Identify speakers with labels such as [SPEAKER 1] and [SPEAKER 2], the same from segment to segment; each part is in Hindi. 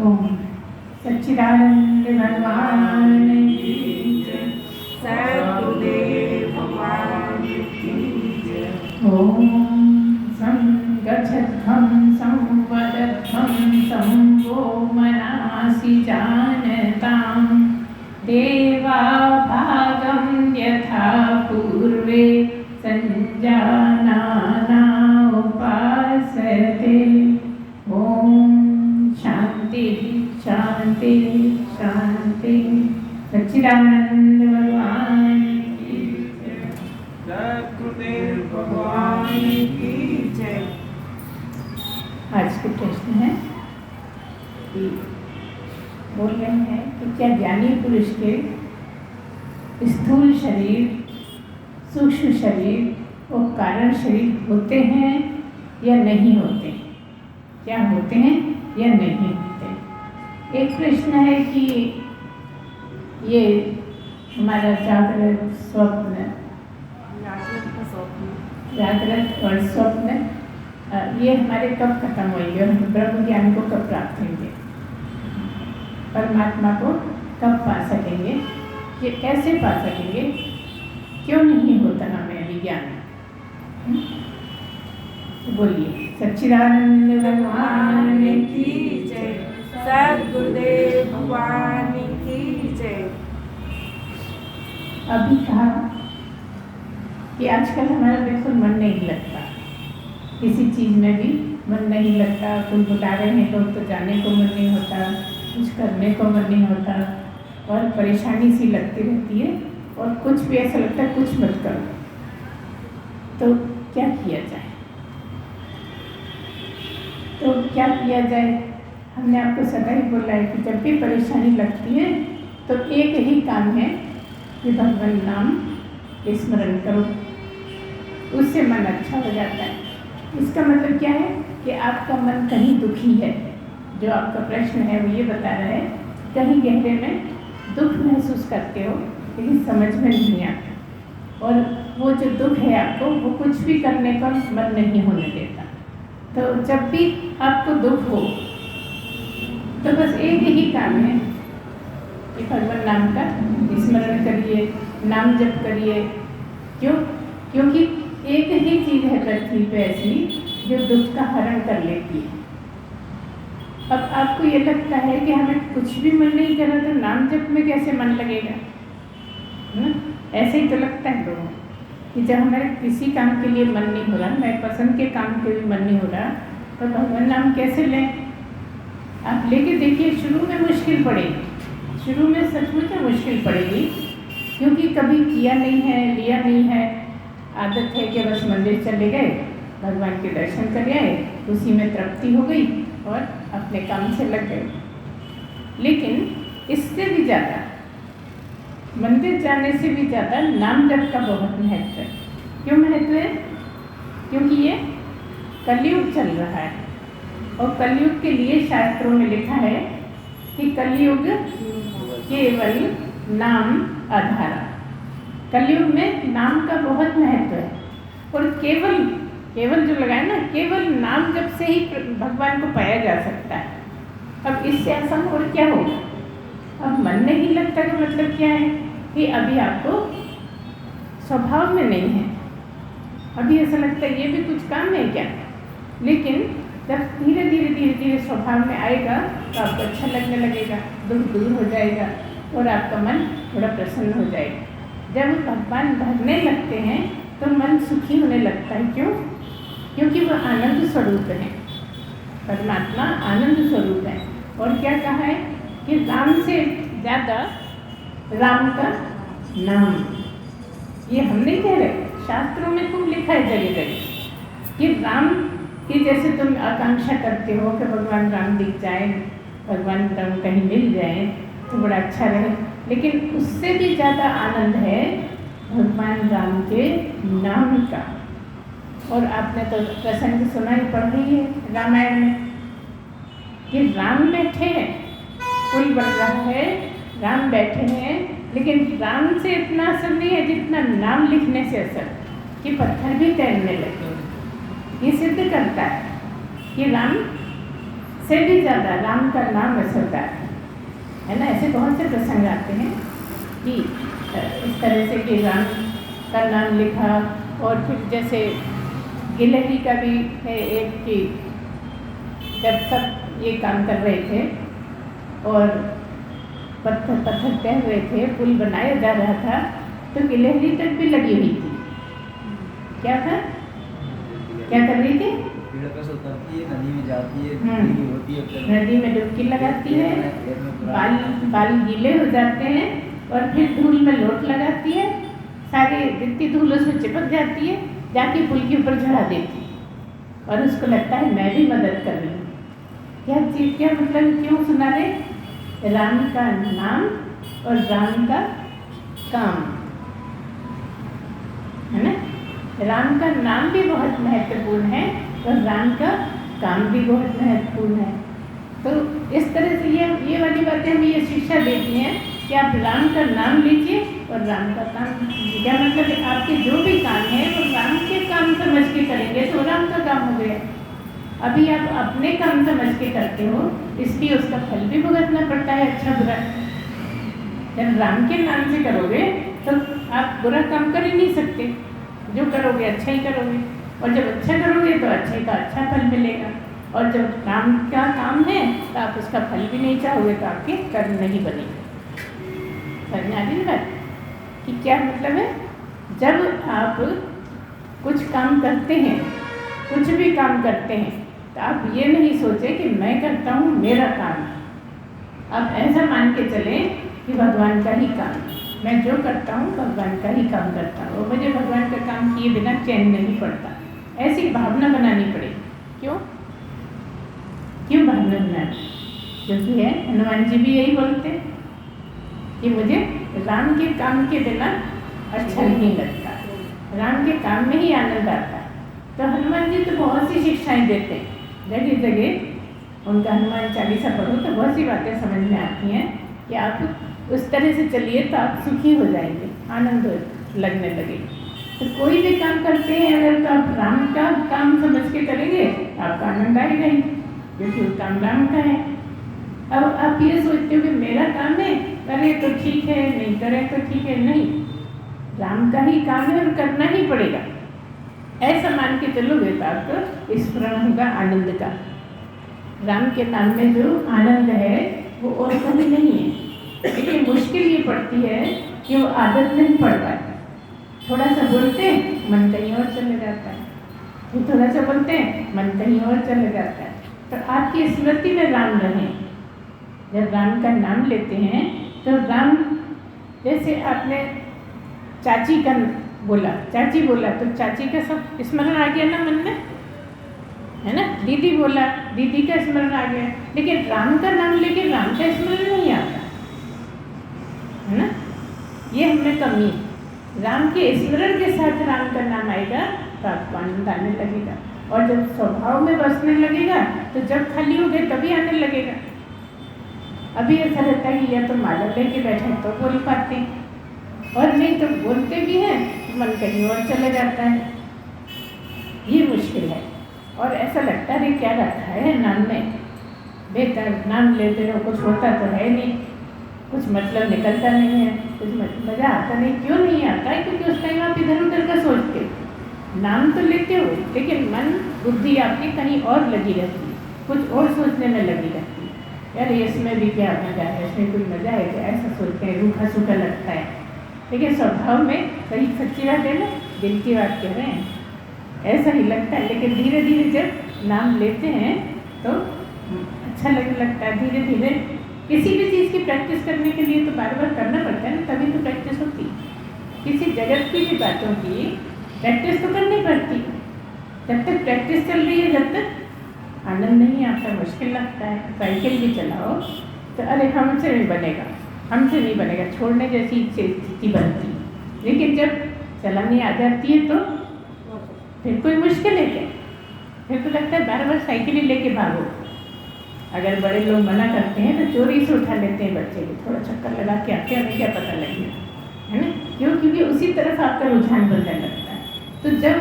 [SPEAKER 1] ओम सच्चिदानंद भगवान की जय।
[SPEAKER 2] सद्गुरुदेव भगवान की जय।
[SPEAKER 1] ओम संगच्छध्वं संवदध्वं संवो मनासि जानतां देवा भागं यथा पूर्वे संजानाना उपासते। ओम शांति शांति शांति। सच्चिदानंद भगवान की जय।
[SPEAKER 2] सद्गुरुदेव भगवान की जय।
[SPEAKER 1] आज के प्रश्न है कि बोल रहे हैं कि क्या ज्ञानी पुरुष के स्थूल शरीर, सूक्ष्म शरीर और कारण शरीर होते हैं या नहीं होते? क्या होते हैं या नहीं होते? एक प्रश्न है कि ये हमारा जागृत स्वप्न, जागृत और स्वप्न ये हमारे कब खत्म होंगे और हम ब्रह्म ज्ञान को कब प्राप्त होंगे, परमात्मा को कब पा सकेंगे, ये कैसे पा सकेंगे, क्यों नहीं होता हमें अभी ज्ञान? तो बोलिए सच्चिदानंद भगवान
[SPEAKER 2] की जय। सद्गुरुदेव भगवान की जय।
[SPEAKER 1] अभी कहा कि आजकल हमारा बिल्कुल मन नहीं लगता, किसी चीज़ में भी मन नहीं लगता। कोई बुला रहे हैं तो जाने को मन नहीं होता, कुछ करने को मन नहीं होता और परेशानी सी लगती रहती है और कुछ भी ऐसा लगता है कुछ मत करो। तो क्या किया जाए? तो क्या किया जाए? हमने आपको सदा ही बोला है कि जब भी परेशानी लगती है तो एक ही काम है कि भगवान नाम स्मरण करो, उससे मन अच्छा हो जाता है। इसका मतलब क्या है कि आपका मन कहीं दुखी है, जो आपका प्रश्न है वो ये बता रहा है कहीं गहरे में दुख महसूस करते हो लेकिन समझ में नहीं आता, और वो जो दुख है आपको वो कुछ भी करने का मन नहीं होने देता। तो जब भी आपको दुख हो तो बस एक ही काम है कि भगवान नाम का स्मरण करिए, नाम जप करिए। क्यों? क्योंकि एक ही चीज़ है पृथ्वी पे ऐसी जो दुख का हरण कर लेती है। अब आपको ये लगता है कि हमें कुछ भी मन नहीं कर रहा तो नाम जप में कैसे मन लगेगा, है ना? ऐसे ही तो लगता है लोगों कि जब हमारे किसी काम के लिए मन नहीं हो रहा, मेरे पसंद के काम के भी मन नहीं हो रहा, तो भगवान नाम कैसे लें? आप लेके देखिए, शुरू में मुश्किल पड़ेगी, शुरू में सचमुच में मुश्किल पड़ेगी, क्योंकि कभी किया नहीं है, लिया नहीं है। आदत है कि बस मंदिर चले गए, भगवान के दर्शन कर आए, उसी में तृप्ति हो गई और अपने काम से लग गए। लेकिन इससे भी ज़्यादा, मंदिर जाने से भी ज़्यादा नाम जप का बहुत महत्व है। क्यों महत्व है? क्योंकि ये कलयुग चल रहा है और कलयुग के लिए शास्त्रों में लिखा है कि कलयुग केवल नाम आधारा। कलयुग में नाम का बहुत महत्व है और केवल केवल जो लगाए ना, केवल नाम जप से ही भगवान को पाया जा सकता है। अब इससे आसान और क्या होगा? अब मन नहीं लगता का मतलब क्या है कि अभी आपको स्वभाव में नहीं है, अभी ऐसा लगता है ये भी कुछ काम है क्या। लेकिन जब धीरे धीरे धीरे धीरे स्वभाव में आएगा तो आपको अच्छा लगने लगेगा, दुख दूर हो जाएगा और आपका मन थोड़ा प्रसन्न हो जाएगा। जब भगवान भरने लगते हैं तो मन सुखी होने लगता है। क्यों? क्योंकि वह आनंद स्वरूप है, परमात्मा आनंद स्वरूप है। और क्या कहा है कि राम से ज़्यादा राम का नाम, ये हम नहीं कह रहे, शास्त्रों में खूब लिखा है जगह जगह कि राम की जैसे तुम आकांक्षा करते हो कि भगवान राम दिख जाए, भगवान राम कहीं मिल जाए तो बड़ा अच्छा रहे, लेकिन उससे भी ज़्यादा आनंद है भगवान राम के नाम का। और आपने तो प्रसंग सुना ही, पढ़ा ही है रामायण में कि राम बैठे हैं, पुल बन रहा है, राम बैठे हैं, लेकिन राम से इतना असर नहीं है जितना नाम लिखने से असर, कि पत्थर भी तैरने लगे। ये सिद्ध करता है कि राम से भी ज़्यादा राम का नाम असरदार है ना। ऐसे बहुत से प्रसंग आते हैं कि इस तरह से कि राम का नाम लिखा। और फिर जैसे गिलहरी का भी है एक कि जब सब ये काम कर रहे थे और पत्थर तैर रहे थे, पुल बनाया जा रहा था, तो गिलहरी तक भी लगी हुई थी। क्या था, क्या कर रही थी?
[SPEAKER 3] नदी में जाती है, होती है,
[SPEAKER 1] नदी में डुबकी लगाती है, बाल गीले हो जाते हैं और फिर धूल में लोट लगाती है, सारी जितनी धूल उसमें चिपक जाती है, जाके पुल के ऊपर चढ़ा देती है और उसको लगता है मैं भी मदद कर रही हूँ। क्या चीज, क्या मतलब, क्यों सुना रहे? राम का नाम और राम का काम, है ना। राम का नाम भी बहुत महत्वपूर्ण है और राम का काम भी बहुत महत्वपूर्ण है। तो इस तरह से ये वाली बातें हमें ये शिक्षा देती हैं कि आप राम का नाम लीजिए और राम का काम कीजिए। क्या मतलब है? आपके जो भी काम है वो राम के काम समझ के करेंगे तो राम का काम हो गया। अभी आप अपने काम समझ के करते हो, इसलिए उसका फल भी भुगतना पड़ता है, अच्छा बुरा। जब राम के नाम से करोगे तो आप बुरा काम कर ही नहीं सकते, जो करोगे अच्छा ही करोगे, और जब अच्छा करोगे तो अच्छे का अच्छा फल मिलेगा। और जब राम का काम है तो आप उसका फल भी नहीं चाहोगे तो आपके कर्म नहीं बनेंगे। समझ आ रही बात कि क्या मतलब है? जब आप कुछ काम करते हैं, कुछ भी काम करते हैं, तो आप ये नहीं सोचे कि मैं करता हूँ, मेरा काम। आप ऐसा मान के चले कि भगवान का ही काम, मैं जो करता हूँ भगवान का ही काम करता हूँ और मुझे भगवान का काम किए बिना चैन नहीं पड़ता। ऐसी भावना बनानी पड़ेगी। क्यों भावना बनानी? क्योंकि है हनुमान जी भी यही बोलते हैं कि मुझे राम के काम के बिना अच्छा नहीं लगता, राम के काम में ही आनंद आता है। तो हनुमान जी तो बहुत सी शिक्षाएं देते हैं, जगह जगह उनका हनुमान चालीसा पढ़ो तो बहुत सी बातें समझ में आती हैं कि आप उस तरह से चलिए तो आप सुखी हो जाएंगे, आनंद लगने लगेगा। तो कोई भी काम करते हैं अगर तो आप राम का काम समझ के करेंगे आपका आनंद आएगा ही, क्योंकि वो काम राम का है। अब आप ये सोचते हो कि मेरा काम है, करें तो ठीक है, नहीं करें तो ठीक है, नहीं, राम का ही काम है और करना ही पड़ेगा। ऐसा मान के चलोगे तो आपको स्मरण होगा आनंद का। राम के नाम में जो आनंद है वो और कहीं नहीं है। लेकिन मुश्किल ये पड़ती है कि वो आदत नहीं पड़ पाती। थोड़ा सा बोलते हैं मन कहीं और चले जाता है, फिर थोड़ा सा बोलते हैं मन कहीं और चले जाता है। तो आपकी स्मृति में राम रहें। जब राम का नाम लेते हैं तो राम, जैसे आपने चाची का बोला, चाची बोला तो चाची का सब स्मरण आ गया ना मन में, है ना। दीदी बोला, दीदी का स्मरण आ गया। लेकिन राम का नाम लेके राम का स्मरण नहीं आता, है ना। ये हमें कमी है। राम के स्मरण के साथ राम का नाम आएगा तो आपको आनंद आने लगेगा, और जब स्वभाव में बसने लगेगा तो जब खाली हो गए तभी आने लगेगा। अभी ऐसा रहता है कि या तो माला लेके बैठे तो बोल पाते, और नहीं तो बोलते भी हैं मन कहीं और चले जाता है। ये मुश्किल है। और ऐसा लगता है क्या रखा है नाम में, बेकार नाम लेते रहो, कुछ होता तो है नहीं, कुछ मतलब निकलता नहीं है, कुछ मज़ा आता नहीं। क्यों नहीं आता है? क्योंकि उस टाइम आप इधर उधर का सोचते हो। नाम तो लेते हो लेकिन मन बुद्धि आपकी कहीं और लगी रहती है, कुछ और सोचने में लगी रहती है। यार इसमें भी क्या मज़ा है, इसमें कोई मज़ा है क्या, ऐसा सोचते हैं, रूखा सूखा लगता है। लेकिन स्वभाव में सही सच्ची बात है ना, दिल की बात कह रहे हैं, ऐसा ही लगता है। लेकिन धीरे धीरे जब नाम लेते हैं तो अच्छा लगने लगता है। धीरे धीरे किसी भी चीज़ की प्रैक्टिस करने के लिए तो बार बार करना पड़ता है ना, तभी तो प्रैक्टिस होती है। किसी जगत की भी बातों की प्रैक्टिस तो करनी पड़ती है। जब तक प्रैक्टिस चल रही है, जब तक आनंद नहीं आता, मुश्किल लगता है। साइकिल भी चलाओ तो अरे हमसे नहीं बनेगा, हमसे नहीं बनेगा, छोड़ने जैसी स्थिति बनती। लेकिन जब चलानी आ जाती है तो फिर कोई मुश्किल है क्या? फिर तो लगता है बार बार साइकिल ही लेके भागो। अगर बड़े लोग मना करते हैं तो चोरी से उठा लेते हैं बच्चे को, थोड़ा चक्कर लगा के आते हैं, हमें क्या पता लगेगा, है ना। क्यों? क्योंकि उसी तरफ आपका रुझान बनने लगता है। तो जब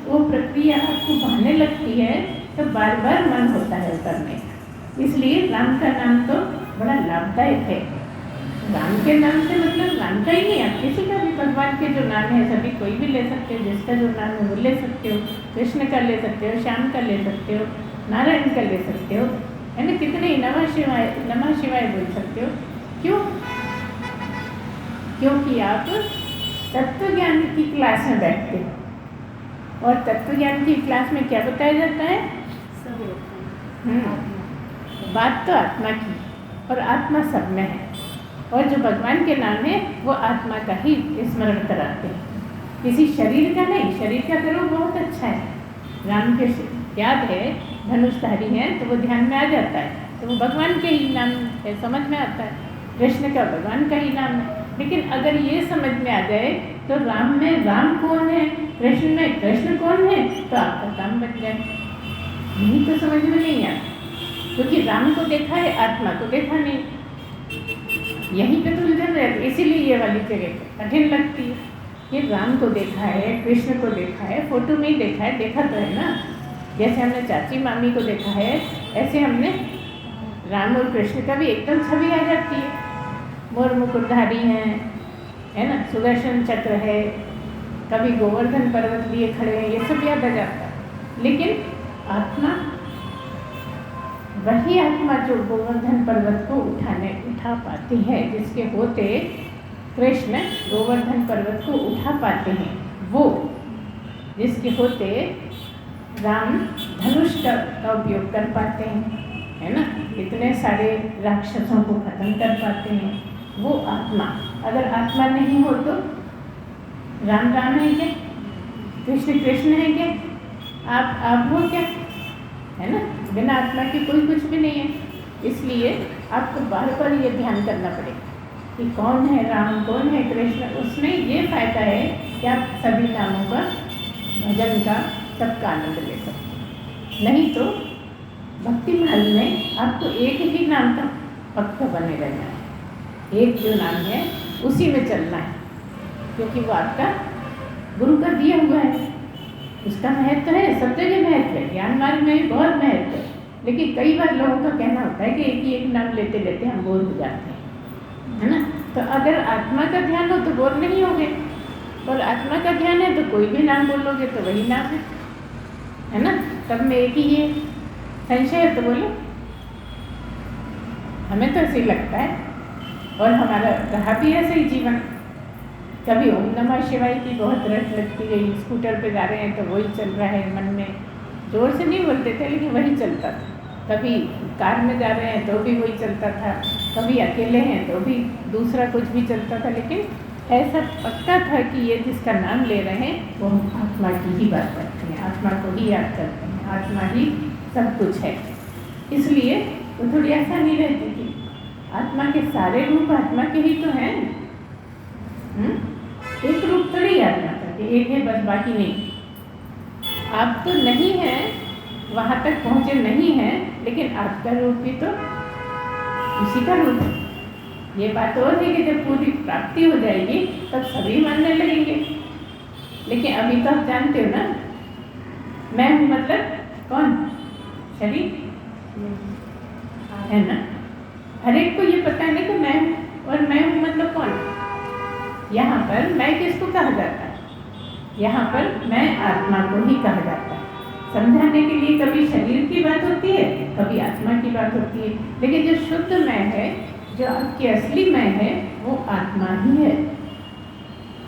[SPEAKER 1] वो प्रक्रिया आपको बहने लगती है तो बार बार मन होता है उतरने का। इसलिए राम का नाम तो बड़ा लाभदायक है। राम के नाम से मतलब राम का ही नहीं, आप किसी का भी भगवान के जो नाम है सभी कोई भी ले सकते हो, जिसका जो नाम है वो ले सकते हो। कृष्ण का ले सकते हो, श्याम का ले सकते हो, नारायण का ले सकते हो, है ना। कितने ही नमः शिवाय बोल सकते हो। क्यों? क्योंकि आप तत्व ज्ञान की क्लास में बैठते हो और तत्व ज्ञान की क्लास में क्या बताया जाता है? बात तो आत्मा की, और आत्मा सब में है, और जो भगवान के नाम है वो आत्मा का ही स्मरण कराते हैं, किसी शरीर का नहीं। शरीर का करो बहुत अच्छा है, राम के याद है धनुषधारी हैं तो वो ध्यान में आ जाता है, तो वो भगवान के ही नाम है, समझ में आता है। कृष्ण का भगवान का ही नाम है। लेकिन अगर ये समझ में आ जाए तो राम में राम कौन है, कृष्ण में कृष्ण कौन है, तो आपका काम बन जाए। यही तो समझ में नहीं आता, क्योंकि राम को देखा है, आत्मा को देखा नहीं। यहीं पे तो उलझन रहती, इसीलिए ये वाली जगह कठिन लगती है। ये राम को देखा है, कृष्ण को देखा है, फोटो में ही देखा है, देखा तो है ना। जैसे हमने चाची मामी को देखा है, ऐसे हमने राम और कृष्ण का भी एकदम छवि आ जाती है। मोर मुकुटधारी हैं, है ना, सुदर्शन चक्र है, कभी गोवर्धन पर्वत लिए खड़े हैं, ये सब याद आ जाता है। लेकिन आत्मा, वही आत्मा जो गोवर्धन पर्वत को उठा पाती है, जिसके होते कृष्ण गोवर्धन पर्वत को उठा पाते हैं, वो जिसके होते राम धनुष का उपयोग कर पाते हैं, है ना, इतने सारे राक्षसों को खत्म कर पाते हैं, वो आत्मा। अगर आत्मा नहीं हो तो राम राम है क्या, कृष्ण कृष्ण है क्या, आप हो क्या, है ना। बिना आत्मा के कोई कुछ भी नहीं है। इसलिए आपको बार बार ये ध्यान करना पड़ेगा कि कौन है राम, कौन है कृष्ण। उसमें ये फायदा है कि आप सभी नामों का, भजन का, सबका आनंद ले सकते। नहीं तो भक्ति मार्ग में आपको एक ही नाम का पक्का बने रहना है, एक जो नाम है उसी में चलना है, क्योंकि वो आपका गुरु का दिया हुआ है, उसका महत्व है, सब जगह महत्व है। ज्ञान मार्ग में भी बहुत महत्व है। लेकिन कई बार लोगों का कहना होता है कि एक ही एक नाम लेते लेते हम बोर हो जाते हैं, है ना। तो अगर आत्मा का ध्यान हो तो बोर नहीं होगे, और आत्मा का ध्यान है तो कोई भी नाम बोलोगे तो वही नाम है ना। तब में एक ही है, संशय है तो बोलो। हमें तो ऐसे ही लगता है, और हमारा रहा भी ऐसे ही जीवन। कभी ओम नमः शिवाय की बहुत रट लगती गई, स्कूटर पे जा रहे हैं तो वही चल रहा है मन में, जोर से नहीं बोलते थे लेकिन वही चलता था। कभी कार में जा रहे हैं तो भी वही चलता था, कभी अकेले हैं तो भी दूसरा कुछ भी चलता था। लेकिन ऐसा पक्का था कि ये जिसका नाम ले रहे हैं वो हम आत्मा की ही बात करते हैं, आत्मा को ही याद करते हैं, आत्मा ही सब कुछ है। इसलिए वो थोड़ी आसानी रहती थी। आत्मा के सारे रूप आत्मा के ही तो हैं। एक रूप थोड़ी आत्मा का कि एक है बस बाकी नहीं। आप तो नहीं है, वहाँ तक पहुँचे नहीं हैं, लेकिन आपका रूप भी तो उसी का रूप है। ये बात और है कि जब पूरी प्राप्ति हो जाएगी तब सभी मानने लगेंगे। लेकिन अभी तो आप जानते हो ना, मैं हूँ मतलब कौन, शरीर है ना। हर एक को ये पता है ना कि मैं हूँ, और मैं हूँ मतलब कौन। यहाँ पर मैं किसको कहा जाता है, यहाँ पर मैं आत्मा को ही कहा जाता है। समझाने के लिए कभी शरीर की बात होती है, कभी आत्मा की बात होती है, लेकिन जो शुद्ध मैं है, जो आपकी असली मैं है, वो आत्मा ही है।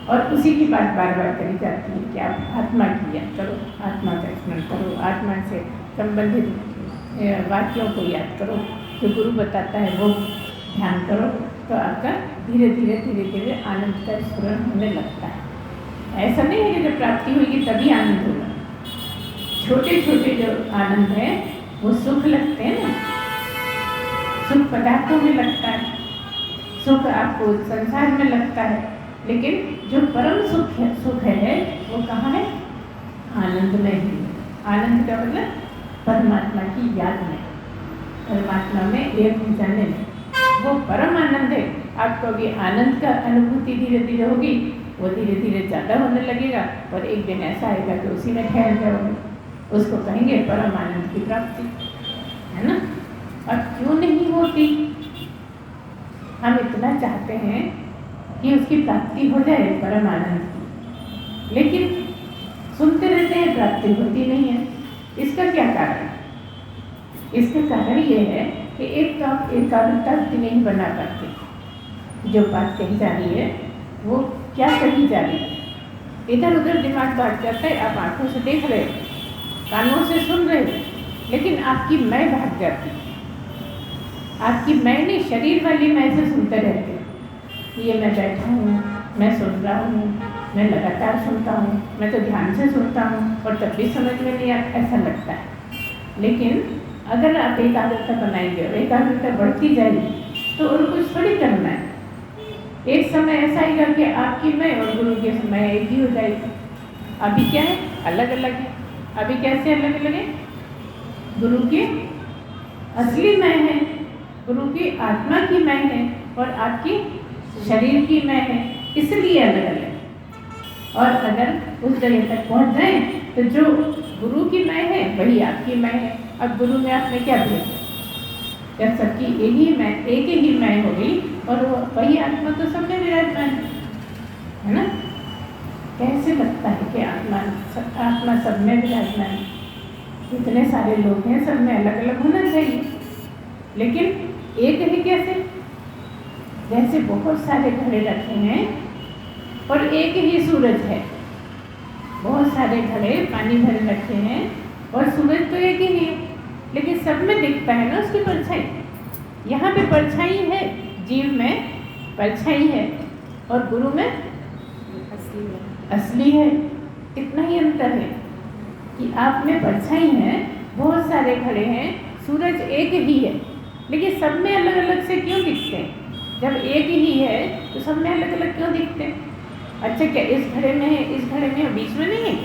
[SPEAKER 1] और उसी की बात बार बार करी जाती है कि आप आत्मा की याद करो, आत्मा का स्मरण करो, आत्मा से संबंधित वाक्यों को याद करो, जो गुरु बताता है वो ध्यान करो, तो आपका धीरे धीरे धीरे धीरे आनंद का स्फुरण होने लगता है। ऐसा नहीं है कि जब प्राप्ति होगी तभी आनंद होगा। छोटे छोटे जो आनंद है वो सुख लगते हैं ना, सुख पदार्थों में लगता है, सुख आपको संसार में लगता है, लेकिन जो परम सुख है वो कहाँ है, आनंद में ही। आनंद का मतलब परमात्मा की याद में, परमात्मा में एक हो जाने में, वो परम आनंद है। आपको अभी आनंद का अनुभूति धीरे धीरे होगी, वो धीरे धीरे ज़्यादा होने लगेगा, और एक दिन ऐसा आएगा कि उसी में ठहर जाओगे। उसको कहेंगे परम आनंद की प्राप्ति, है ना। और क्यों नहीं होती? हम इतना चाहते हैं कि उसकी प्राप्ति हो जाए परम आनंद की, लेकिन सुनते रहते हैं प्राप्ति होती नहीं है। इसका क्या कारण? इसका कारण ये है कि एक तो आप एकाग्रता नहीं बना पाते। जो बात कही जा रही है वो क्या कही जा रही है, इधर उधर दिमाग भाग जाता है। आप आंखों से देख रहे हो, कानों से सुन रहे हो, लेकिन आपकी मैं भाग जाती है। आपकी मैं नहीं, शरीर वाली मैं से सुनते रहते हो। ये मैं बैठा हूँ, मैं सुन रहा हूँ, मैं लगातार सुनता हूँ, मैं तो ध्यान से सुनता हूँ और तब भी समझ में नहीं आता, ऐसा लगता है। लेकिन अगर आप एकाग्रता बनाएंगे और एकाग्रता बढ़ती जाएगी तो और कुछ थोड़ी करना है। एक समय ऐसा आएगा कि आपकी मैं और गुरु की समय एक ही हो जाएगी। अभी क्या है? अलग अलग है। अभी कैसे अलग अलग है? गुरु की असली मैं है, गुरु की आत्मा की मैं है और आपकी शरीर की मैं है, इसलिए अलग अलग। और अगर उस जगह तक पहुंच जाए तो जो गुरु की मैं है वही आपकी मैं है। अब गुरु में आपने क्या दिया? जब सबकी एक ही मैं हो गई और वही आत्मा तो सब में विराजमान है ना। कैसे लगता है कि आत्मा सब में विराजमान है? इतने सारे लोग हैं, सब में अलग अलग होना चाहिए, लेकिन एक ही कैसे? जैसे बहुत सारे घड़े रखे हैं और एक ही सूरज है। बहुत सारे घड़े पानी भरे रखे हैं और सूरज तो एक ही है, लेकिन सब में दिखता है ना उसकी परछाई। यहाँ पे परछाई है, जीव में परछाई है और गुरु में असली है। इतना ही अंतर है कि आप में परछाई है, बहुत सारे घड़े हैं, सूरज एक ही है, लेकिन सब में अलग अलग से क्यों दिखते हैं? जब एक ही है तो सब में अलग अलग क्यों दिखते हैं? अच्छा, क्या इस घड़े में है, इस घड़े में है, बीच में नहीं है?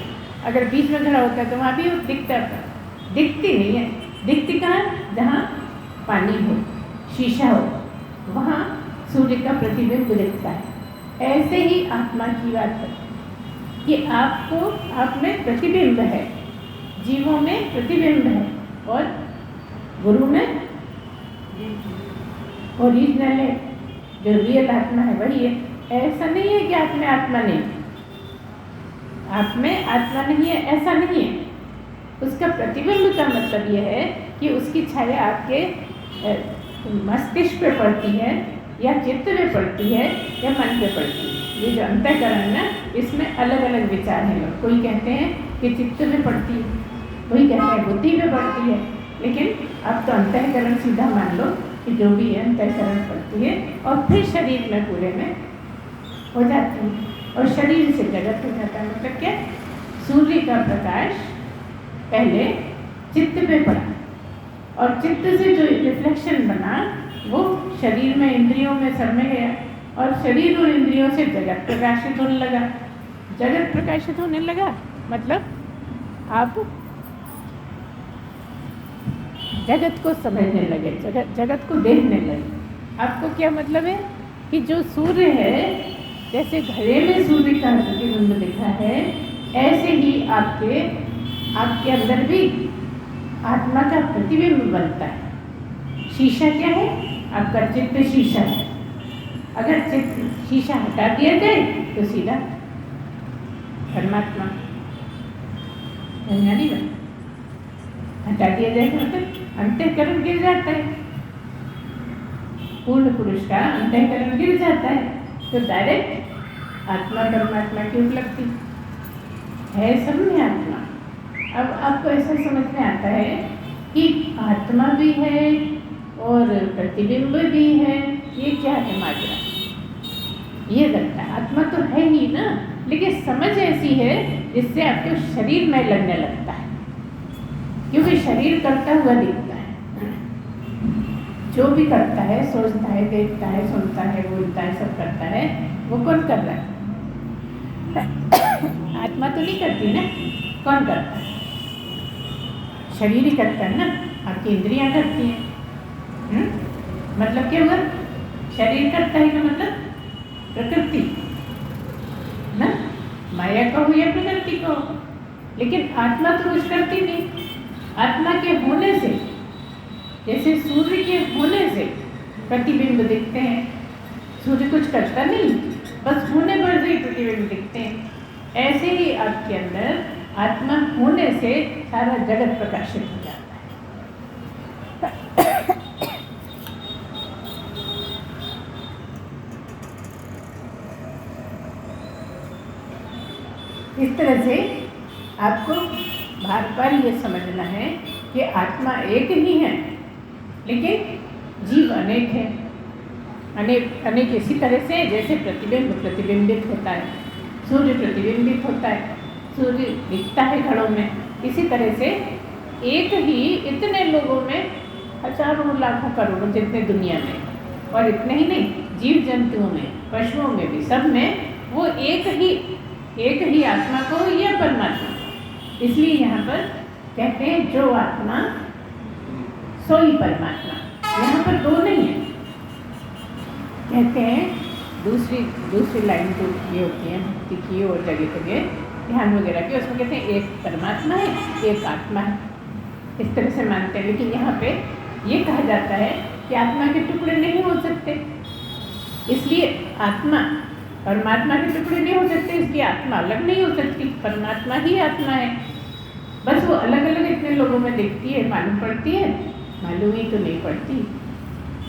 [SPEAKER 1] अगर बीच में घड़ा होता है तो वहाँ भी दिखता था। दिखती नहीं है। दिखती कहाँ? जहाँ पानी हो, शीशा हो, वहाँ सूर्य का प्रतिबिंब दिखता है। ऐसे ही आत्मा की बात है कि आपको, आप में प्रतिबिंब है, जीवों में प्रतिबिंब है और गुरु में ओरिजिनल है, जो रियल आत्मा है वही है। ऐसा नहीं है कि आप में आत्मा नहीं, आप में आत्मा नहीं है, ऐसा नहीं है। उसका प्रतिबिंब का मतलब यह है कि उसकी छाया आपके मस्तिष्क पे पड़ती है या चित्त में पड़ती है या मन पे पड़ती है। ये जो अंतःकरण है ना, इसमें अलग अलग विचार हैं लोग। कोई कहते हैं कि चित्त में पड़ती है, कोई कहते हैं बुद्धि में पड़ती है, लेकिन अब तो अंतःकरण सीधा मान लो कि जो भी है अंतःकरण पड़ती है और फिर शरीर में पूरे में हो जाती है और शरीर से जगत हो जाता है। मतलब क्या? सूर्य का प्रकाश पहले चित्त में पड़ा और चित्त से जो रिफ्लेक्शन बना वो शरीर में, इंद्रियों में, सब में गया और शरीर और इंद्रियों से जगत प्रकाशित होने लगा। जगत प्रकाशित होने लगा मतलब आप जगत को समझने लगे, जगत को देखने लगे। आपको क्या मतलब है कि जो सूर्य है, जैसे घड़े में सूर्य का प्रतिबिंब दिखा है, ऐसे ही आपके अंदर भी आत्मा का प्रतिबिंब बनता है। शीशा क्या है? आपका चित्त शीशा है। अगर चित्त शीशा हटा दिया जाए तो सीधा परमात्मा नहीं बन। हटा दिया जाए तो मतलब अंतःकरण गिर जाता है, पूर्ण पुरुष का अंतःकरण गिर जाता है तो डायरेक्ट आत्मा परमात्मा की उपलब्धि है। सब में आत्मा। अब आपको ऐसा समझ में आता है कि आत्मा भी है और प्रतिबिंब भी है। ये क्या है माजरा? ये लगता है आत्मा तो है ही ना, लेकिन समझ ऐसी है जिससे आपको शरीर में लगने लगता है, क्योंकि शरीर करता हुआ दिखता है। जो भी करता है, सोचता है, देखता है, सुनता है, बोलता है, सब करता है, वो कौन कर रहा है? आत्मा तो नहीं करती ना। कौन करता है? शरीर ही करता है ना। आपकी इंद्रियां करती हैं। मतलब क्या हुआ? शरीर करता है का मतलब प्रकृति ना, माया को हो या प्रकृति को, लेकिन आत्मा तो कुछ करती नहीं। आत्मा के होने से जैसे सूर्य के होने से प्रतिबिंब दिखते हैं, सूर्य कुछ करता नहीं, बस होने पर से ही प्रतिबिंब दिखते हैं, ऐसे ही आपके अंदर आत्मा होने से सारा जगत प्रकाशित हो जाता है। इस तरह से आपको बार बार ये समझना है कि आत्मा एक ही है, लेकिन जीव अनेक है। अनेक अनेक इसी तरह से जैसे प्रतिबिंब प्रतिबिंबित होता है, सूर्य प्रतिबिंबित होता है, सूर्य दिखता है घड़ों में, इसी तरह से एक ही इतने लोगों में, हजारों लाखों करोड़ों जितने दुनिया में, और इतने ही नहीं, जीव जंतुओं में, पशुओं में भी, सब में वो एक ही आत्मा को या परमात्मा। इसलिए यहाँ पर कहते हैं जो आत्मा सो ही परमात्मा। यहाँ पर दो नहीं है, कहते हैं दूसरी लाइन तो ये होती है भक्ति की और जगह जगह ध्यान वगैरह की, उसमें कहते हैं एक परमात्मा है, एक आत्मा है, इस तरह से मानते हैं। लेकिन यहाँ पे ये कहा जाता है कि आत्मा के टुकड़े नहीं हो सकते, इसलिए आत्मा परमात्मा के टुकड़े नहीं हो सकते, इसलिए आत्मा अलग नहीं हो सकती, परमात्मा ही आत्मा है। बस वो अलग अलग इतने लोगों में दिखती है, मालूम पड़ती है, मालूम ही तो नहीं पड़ती,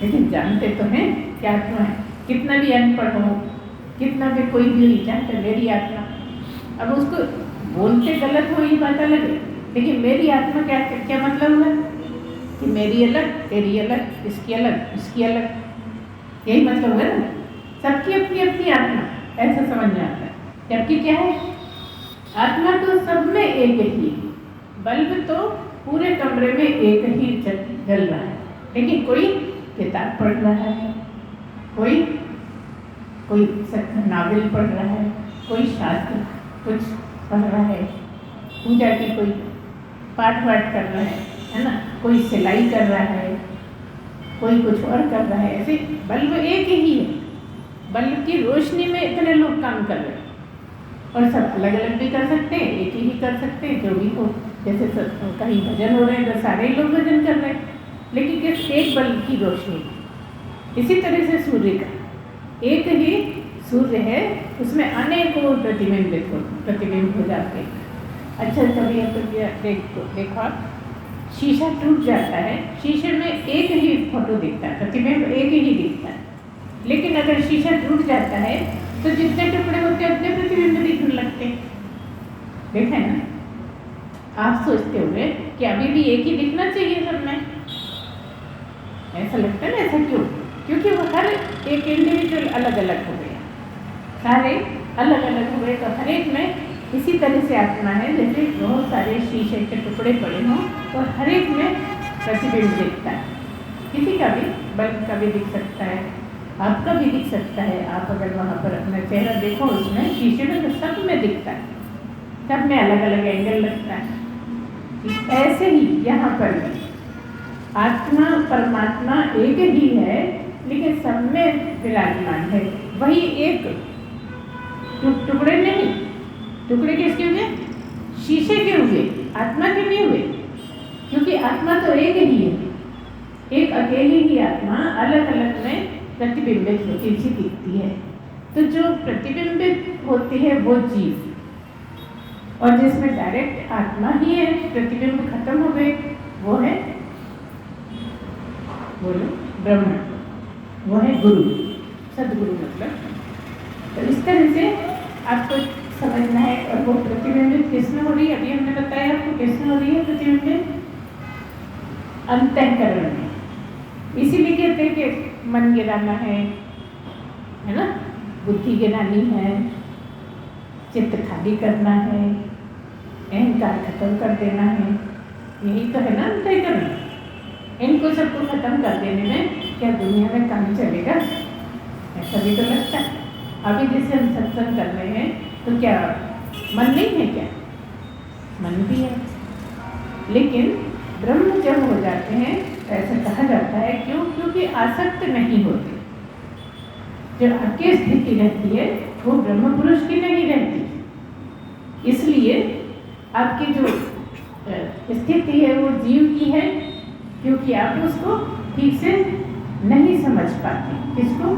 [SPEAKER 1] लेकिन जानते तो हैं कि आत्मा है। कितना भी अनपढ़ हो, कितना भी कोई भी जानते मेरी आत्मा, अब उसको बोलते गलत हो ये बात अलग है, लेकिन मेरी आत्मा क्या मतलब हुआ कि मेरी अलग, तेरी अलग, इसकी अलग, उसकी अलग, यही मतलब है ना। सबकी अपनी अपनी आत्मा, ऐसा समझ में आता है। जबकि क्या है, आत्मा तो सब में एक ही, बल्ब तो पूरे कमरे में एक ही जल रहा है, लेकिन कोई किताब पढ़ रहा है, कोई नावल पढ़ रहा है, कोई शास्त्र कुछ पढ़ रहा है, पूजा की कोई पाठ वाठ कर रहा है ना, कोई सिलाई कर रहा है, कोई कुछ और कर रहा है। ऐसे बल्ब एक ही है, बल्ब की रोशनी में इतने लोग काम कर रहे हैं, और सब अलग अलग भी कर सकते हैं, एक ही कर सकते हैं, जो भी हो। जैसे कहीं भजन हो रहे हैं तो सारे ही लोग भजन कर रहे हैं, लेकिन किस एक बल्ब की रोशनी। इसी तरह से सूर्य का एक ही सूर्य है, उसमें अनेकों प्रतिबिंब हो जाते हैं। अच्छा, कभी देखो आप, शीशा टूट जाता है, शीशे में एक ही फोटो दिखता है, प्रतिबिंब एक ही दिखता है, लेकिन अगर शीशा टूट जाता है तो जितने टुकड़े होते हैं उतने प्रतिबिंब दिखने लगते हैं। देखा है ना, आप सोचते हुए कि अभी भी एक ही दिखना चाहिए सब में, ऐसा लगता है ना। ऐसा क्यों? क्योंकि वो हर एक इंडिविजुअल अलग अलग हो गया, सारे अलग अलग हो गए, तो हर एक में इसी तरह से आत्मा है। जैसे बहुत सारे शीशे के टुकड़े पड़े हों तो हर एक में प्रतिबिंब दिखता है, किसी का भी, बल्ब का भी दिख सकता है, आपका भी दिख सकता है। आप अगर वहाँ पर अपना चेहरा देखो, उसमें शीशे में तो सब में दिखता है, सब में अलग अलग एंगल लगता है। ऐसे ही यहाँ पर भी आत्मा परमात्मा एक ही है, लेकिन सब में विराजमान है। वही एक, टुकड़े नहीं, टुकड़े किसके हुए? शीशे के हुए, आत्मा के नहीं हुए, क्योंकि आत्मा तो एक ही है। एक अकेली ही आत्मा अलग अलग में प्रतिबिंबित होती सी दिखती है। तो जो प्रतिबिंबित होती है वो जीव, और जिसमें डायरेक्ट आत्मा ही है, प्रतिबिंब खत्म हो गए, वो है, बोलो, ब्रह्म, वो है गुरु, सदगुरु मतलब। तो इस तरह से आपको समझना है। और वो प्रतिबिंबित किसमें हो रही है? अभी हमने बताया आपको किसमें हो रही है प्रतिबिंबित? अंतःकरण में। इसीलिए कहते हैं कि मन गिराना है ना, बुद्धि गिरानी है, चित्त खाली करना है, अहंकार खत्म कर देना है, यही तो है ना अंतःकरण। इनको सबको खत्म कर देने में क्या दुनिया में काम चलेगा? ऐसा भी तो लगता है। अभी जैसे हम सत्संग कर रहे हैं तो क्या मन नहीं है? क्या मन भी है, लेकिन ब्रह्म जब हो जाते हैं तो ऐसा कहा जाता है, क्यों? क्योंकि आसक्त नहीं होते। जब आपकी स्थिति रहती है वो ब्रह्म पुरुष की नहीं रहती, इसलिए आपकी जो स्थिति है वो जीव की है, क्योंकि आप उसको ठीक से नहीं समझ पाते। किसको?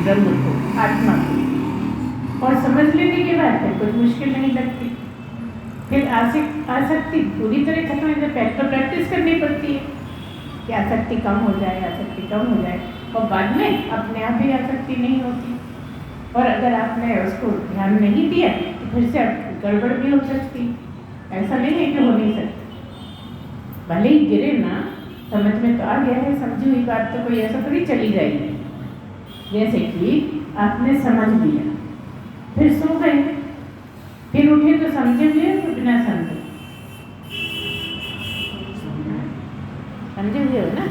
[SPEAKER 1] ब्रह्म को, आत्मा को। और समझ लेने के बाद फिर कुछ मुश्किल नहीं लगती, फिर आसक्ति पूरी तरह खत्म हो जाए। पहले तो प्रैक्टिस करनी पड़ती है कि आसक्ति कम हो जाए, आसक्ति कम हो जाए, और बाद में अपने आप ही आसक्ति नहीं होती। और अगर आपने उसको ध्यान नहीं दिया तो फिर से गड़बड़ भी हो सकती। ऐसा नहीं है कि हो नहीं सकती। भले ही गिरे ना, समझ में तो आ गया है, समझी हुई बात तो कोई ऐसा थोड़ी चली जाएगी। जैसे कि आपने समझ लिया, फिर सो गए, फिर उठे तो समझे हुए तो बिना समझे समझे हुए हो ना।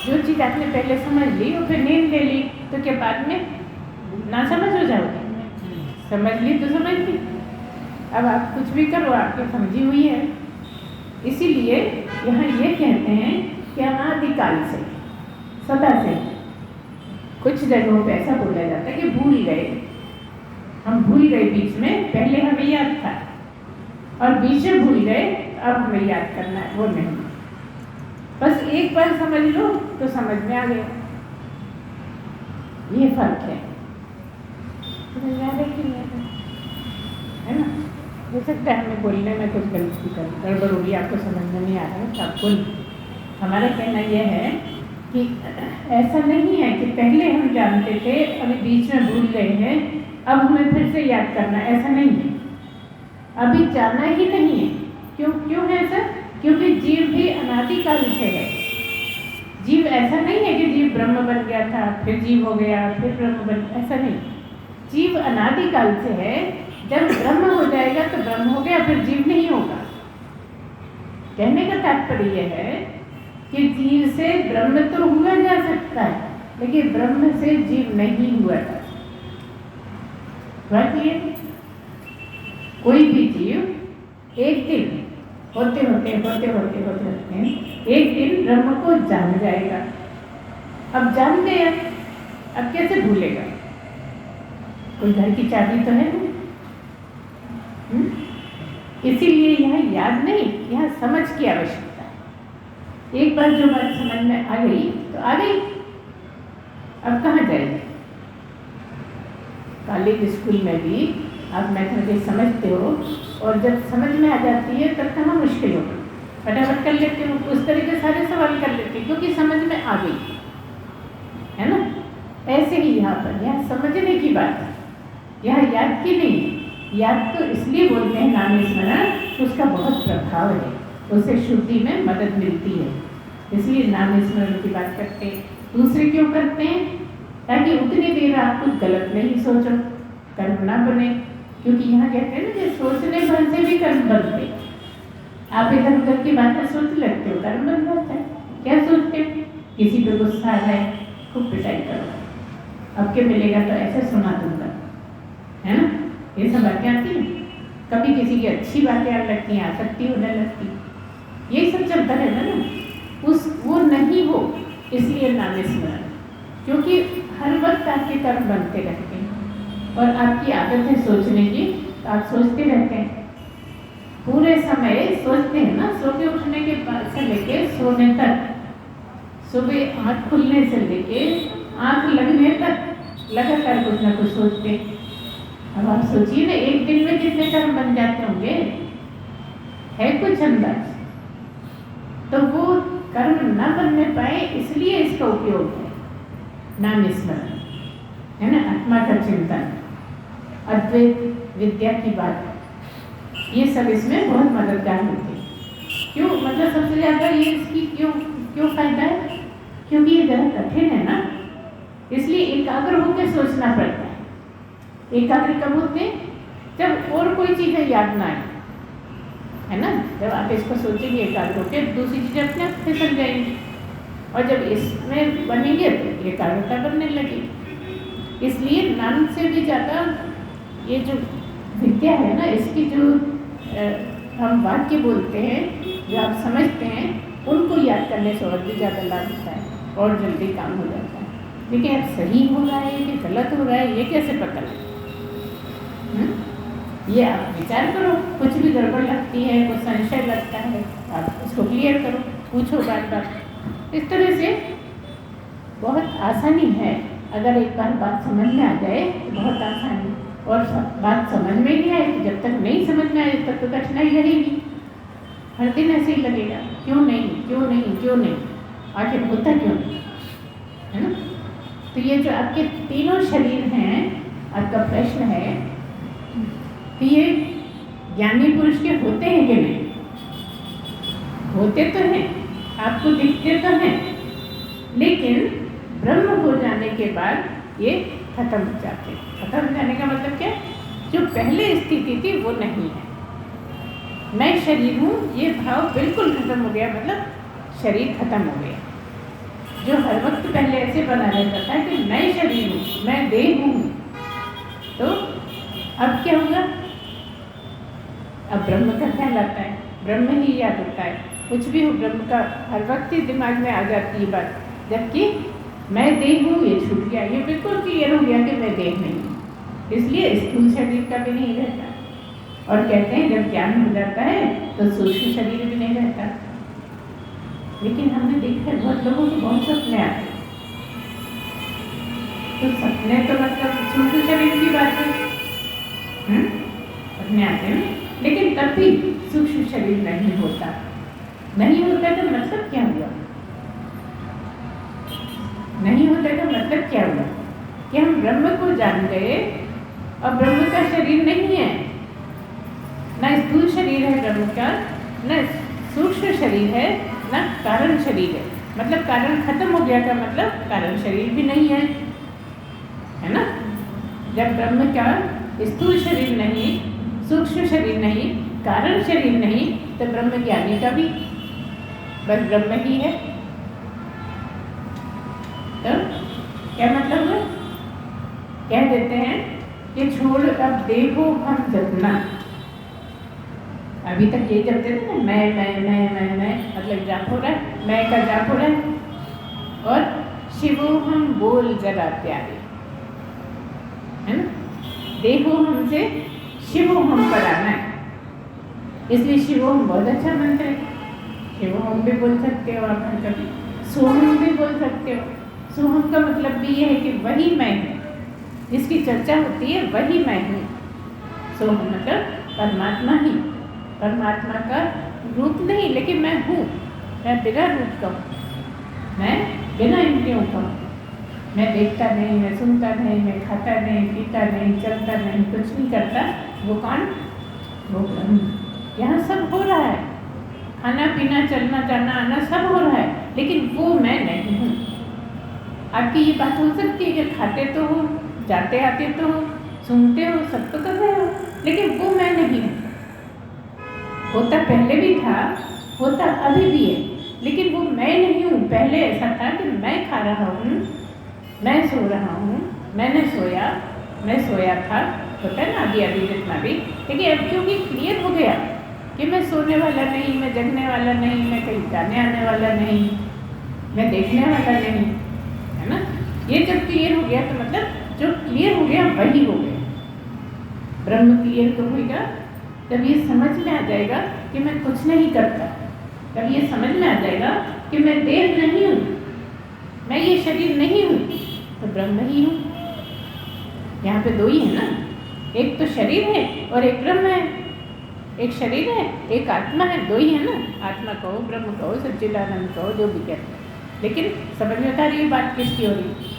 [SPEAKER 1] जो चीज़ आपने पहले समझ ली और फिर नींद ले ली, तो क्या बाद में ना समझ हो जाओगे? समझ ली तो समझ ली। अब आप कुछ भी करो, आपकी समझी हुई है। इसीलिए यहाँ ये कहते हैं कि अनादिकाल से, सदा से। कुछ जगहों पे ऐसा बोला जाता है कि भूल गए, हम भूल गए बीच में, पहले हमें याद था और बीच में भूल गए, अब हमें याद करना है, वो नहीं। बस एक बार समझ लो तो समझ में आ गया। ये फर्क है। समझ में आ रहा है कि नहीं? है ना? हो सकता है हमें बोलने में कुछ गलती कर गड़बड़ होगी, आपको समझ में नहीं आ रहा है, आपको। हमारा कहना यह है कि ऐसा नहीं है कि पहले हम जानते थे, अभी बीच में भूल गए हैं, अब हमें फिर से याद करना, ऐसा नहीं है। अभी जाना ही नहीं है। क्यों है ऐसा? क्योंकि जीव भी अनादिकाल से है। जीव ऐसा नहीं है कि जीव ब्रह्म बन गया था, फिर जीव हो गया, फिर ब्रह्म बन, ऐसा नहीं। जीव अनादिकाल से है। जब ब्रह्म हो जाएगा तो ब्रह्म हो गया, फिर जीव नहीं होगा। कहने का तात्पर्य यह है कि जीव से ब्रह्म तो हुआ जा सकता है, लेकिन ब्रह्म से जीव नहीं हुआ जा सकता। कोई भी जीव एक दिन होते एक दिन ब्रह्म को जान जाएगा। अब जान गया, अब कैसे भूलेगा? कोई घर की चाबी तो है नहीं। इसीलिए यहाँ याद नहीं, यहाँ समझ की आवश्यकता है। एक बार जो बात समझ में आ गई तो आ गई, अब कहाँ जाएगी? कॉलेज स्कूल में भी आप मैथमेटिक्स समझते हो, और जब समझ में आ जाती है तब कहाँ मुश्किल होगा, फटाफट कर लेते हो, उस तरह के सारे सवाल कर लेते हैं क्योंकि समझ में आ गई है ना। ऐसे ही यहाँ पर, यहाँ समझने की बात है, यहाँ याद की नहीं है। याद तो इसलिए बोलते हैं नाम स्मरण, उसका बहुत प्रभाव है, उससे शुद्धि में मदद मिलती है, इसलिए नाम स्मरण की बात करते हैं। दूसरे क्यों करते हैं? ताकि उतनी देर आप कुछ गलत नहीं सोचो, कर्म ना बने। क्योंकि यहाँ कहते हैं ना कि सोचने भर से भी कर्म बनते। आप इधर उधर की बातें सोच लगते हो, कर्म बन जाता है। क्या सोचते हो? किसी पे गुस्सा आ रहा है, खूब पिटाई करो, अब के मिलेगा तो ऐसे सुना दूंगा, है ना? ये सब बातें आती हैं। कभी किसी की अच्छी बातें आने लगती हैं, आसक्ति होने लगती, यही सब चलता रहता ना। वो नहीं हो, इसलिए नाम स्मरण, क्योंकि हर वक्त आपके कर्म बनते रहते हैं और आपकी आदत है सोचने की, तो आप सोचते रहते हैं पूरे समय, सोचते हैं ना। सो के उठने के बाद से लेके सोने तक, सुबह आँख खुलने से लेके आँख लगने तक लगातार कुछ ना कुछ सोचते हैं। अब आप सोचिए ना, एक दिन में कितने कर्म बन जाते होंगे, है कुछ अंदाज? तो वो कर्म न बनने पाए, इसलिए इसका उपयोग है नाम स्मरण, है ना। आत्मा का चिंतन, अद्वैत विद्या की बात, ये सब इसमें बहुत मददगार होते हैं। क्यों? मतलब सबसे ज़्यादा ये इसकी क्यों फायदा है? क्योंकि ये जरा कठिन है ना, इसलिए एकाग्र होकर सोचना पड़ता है। एकाग्र कब होते हैं? जब और कोई चीज़ें याद ना आए, है ना। जब आप इसको सोचेंगे एकाग्र होकर, दूसरी चीज़ें अपने आप फिसल जाएंगी, और जब इसमें बनेंगे तो एकाग्रता बनने लगेगी। इसलिए नाम से भी ज़्यादा ये जो विद्या है ना, इसकी जो हम वाक्य बोलते हैं, जो आप समझते हैं, उनको याद करने से और भी ज़्यादा लाभ होता है और जल्दी काम हो जाता है। लेकिन अब सही हो रहा है कि गलत हो रहा है, ये कैसे पता लगे? ये आप विचार करो, कुछ भी गड़बड़ लगती है, कुछ संशय लगता है, आप उसको क्लियर करो। पूछो बार बार। इस तरह से बहुत आसानी है। अगर एक बार बात समझ में आ जाए तो बहुत आसानी, और बात समझ में नहीं आए तो जब तक नहीं समझ में आए तब तो कठिनाई रहेगी। हर दिन ऐसे ही लगेगा, क्यों नहीं क्यों नहीं क्यों नहीं, आखिर होता क्यों नहीं, है ना। तो ये जो आपके तीनों शरीर हैं, आपका प्रश्न है कि ये ज्ञानी पुरुष के होते हैं कि नहीं? होते तो हैं, आपको दिखते तो हैं, लेकिन ब्रह्म हो जाने के बाद ये खत्म हो जाते हैं। खत्म हो जाने का मतलब क्या? जो पहले स्थिति थी वो नहीं है। मैं शरीर हूँ ये भाव बिल्कुल खत्म हो गया, मतलब शरीर खत्म हो गया। जो हर वक्त पहले ऐसे बना रहता था कि मैं शरीर हूँ, मैं देह हूँ, तो अब क्या होगा? अब ब्रह्म का ख्याल आता है, ब्रह्म ही याद होता है। कुछ भी हो ब्रह्म का हर वक्त ही दिमाग में आ जाती है बात, जबकि मैं देह हूँ ये छूट गया, ये बिल्कुल क्लियर हो गया कि मैं देह नहीं हूँ, इसलिए स्थूल शरीर का भी नहीं रहता। और कहते हैं जब ज्ञान हो जाता है तो सूक्ष्म शरीर भी नहीं रहता। लेकिन हमने देखा है बहुत लोगों को बहुत सपने आते हैं, तो सपने तो मतलब सूक्ष्म शरीर की बात है, सपने आते हैं, लेकिन तब भी सूक्ष्म शरीर नहीं होता। नहीं होता तो मतलब क्या हुआ? नहीं होता तो मतलब क्या हुआ? कि हम ब्रह्म को जान गए और ब्रह्म का शरीर नहीं है, ना स्थूल शरीर है ब्रह्म का, न सूक्ष्म शरीर है, ना कारण शरीर है। मतलब कारण खत्म हो गया का मतलब कारण शरीर भी नहीं है, है ना। जब ब्रह्म का स्थूल शरीर नहीं, सूक्ष्म शरीर नहीं, कारण शरीर नहीं, तो ब्रह्म ज्ञानी का भी बस ब्रह्म ही है। तो क्या मतलब है? कह देते हैं कि छोड़ अब देखो हम जपना। अभी तक ये जपते थे ना, मैं मतलब जाप हो रहा है, मैं का जाप हो रहा है, और शिवो हम बोल जरा प्यारे, है ना। देखो हमसे शिवो हम पर आना है, इसलिए शिवो हम बहुत अच्छा मंत्र है। शिवो हम भी बोल सकते हो आप, कभी सोहम भी बोल सकते हो। सोहम का मतलब भी ये है कि वही मैं हूँ, जिसकी चर्चा होती है वही मैं हूँ। सोहम मतलब परमात्मा ही, परमात्मा का रूप नहीं, लेकिन मैं हूँ, मैं बिना रूप का हूँ, मैं बिना इंद्रियों का हूँ। मैं देखता नहीं, मैं सुनता नहीं, मैं खाता नहीं, पीता नहीं, चलता नहीं, कुछ नहीं करता। वो कौन? वो ब्रह्म। यहाँ सब हो रहा है, खाना पीना चलना जाना आना सब हो रहा है, लेकिन वो मैं नहीं हूँ। आपकी ये बात हो सकती है कि खाते तो हो, जाते आते तो हो, सुनते हो, सब तो कर रहे हो, लेकिन वो मैं नहीं हूँ। होता पहले भी था, होता अभी भी है, लेकिन वो मैं नहीं हूँ। पहले ऐसा था कि मैं खा रहा हूँ, मैं सो रहा हूँ, मैंने सोया, मैं सोया था, होता है ना अभी अभी जितना भी, लेकिन अब क्योंकि क्लियर हो गया कि मैं सोने वाला नहीं, मैं जगने वाला नहीं, मैं कहीं जाने आने वाला नहीं, मैं देखने वाला नहीं, है ना। ये जब क्लियर हो गया तो मतलब जो क्लियर हो गया वही हो गया। ब्रह्म क्लियर तो होगा तब ये समझ में आ जाएगा कि मैं कुछ नहीं करता, तब ये समझ में आ जाएगा कि मैं देह नहीं हूँ, मैं ये शरीर नहीं हूँ, तो ब्रह्म ही हूँ। यहाँ पे दो ही है ना, एक तो शरीर है और एक ब्रह्म है। एक शरीर है, एक आत्मा है, दो ही है ना। आत्मा कहो, ब्रह्म कहो, सच्चिदानंद कहो, जो भी कहते हैं, लेकिन समझ में आ रही है बात किसकी हो रही।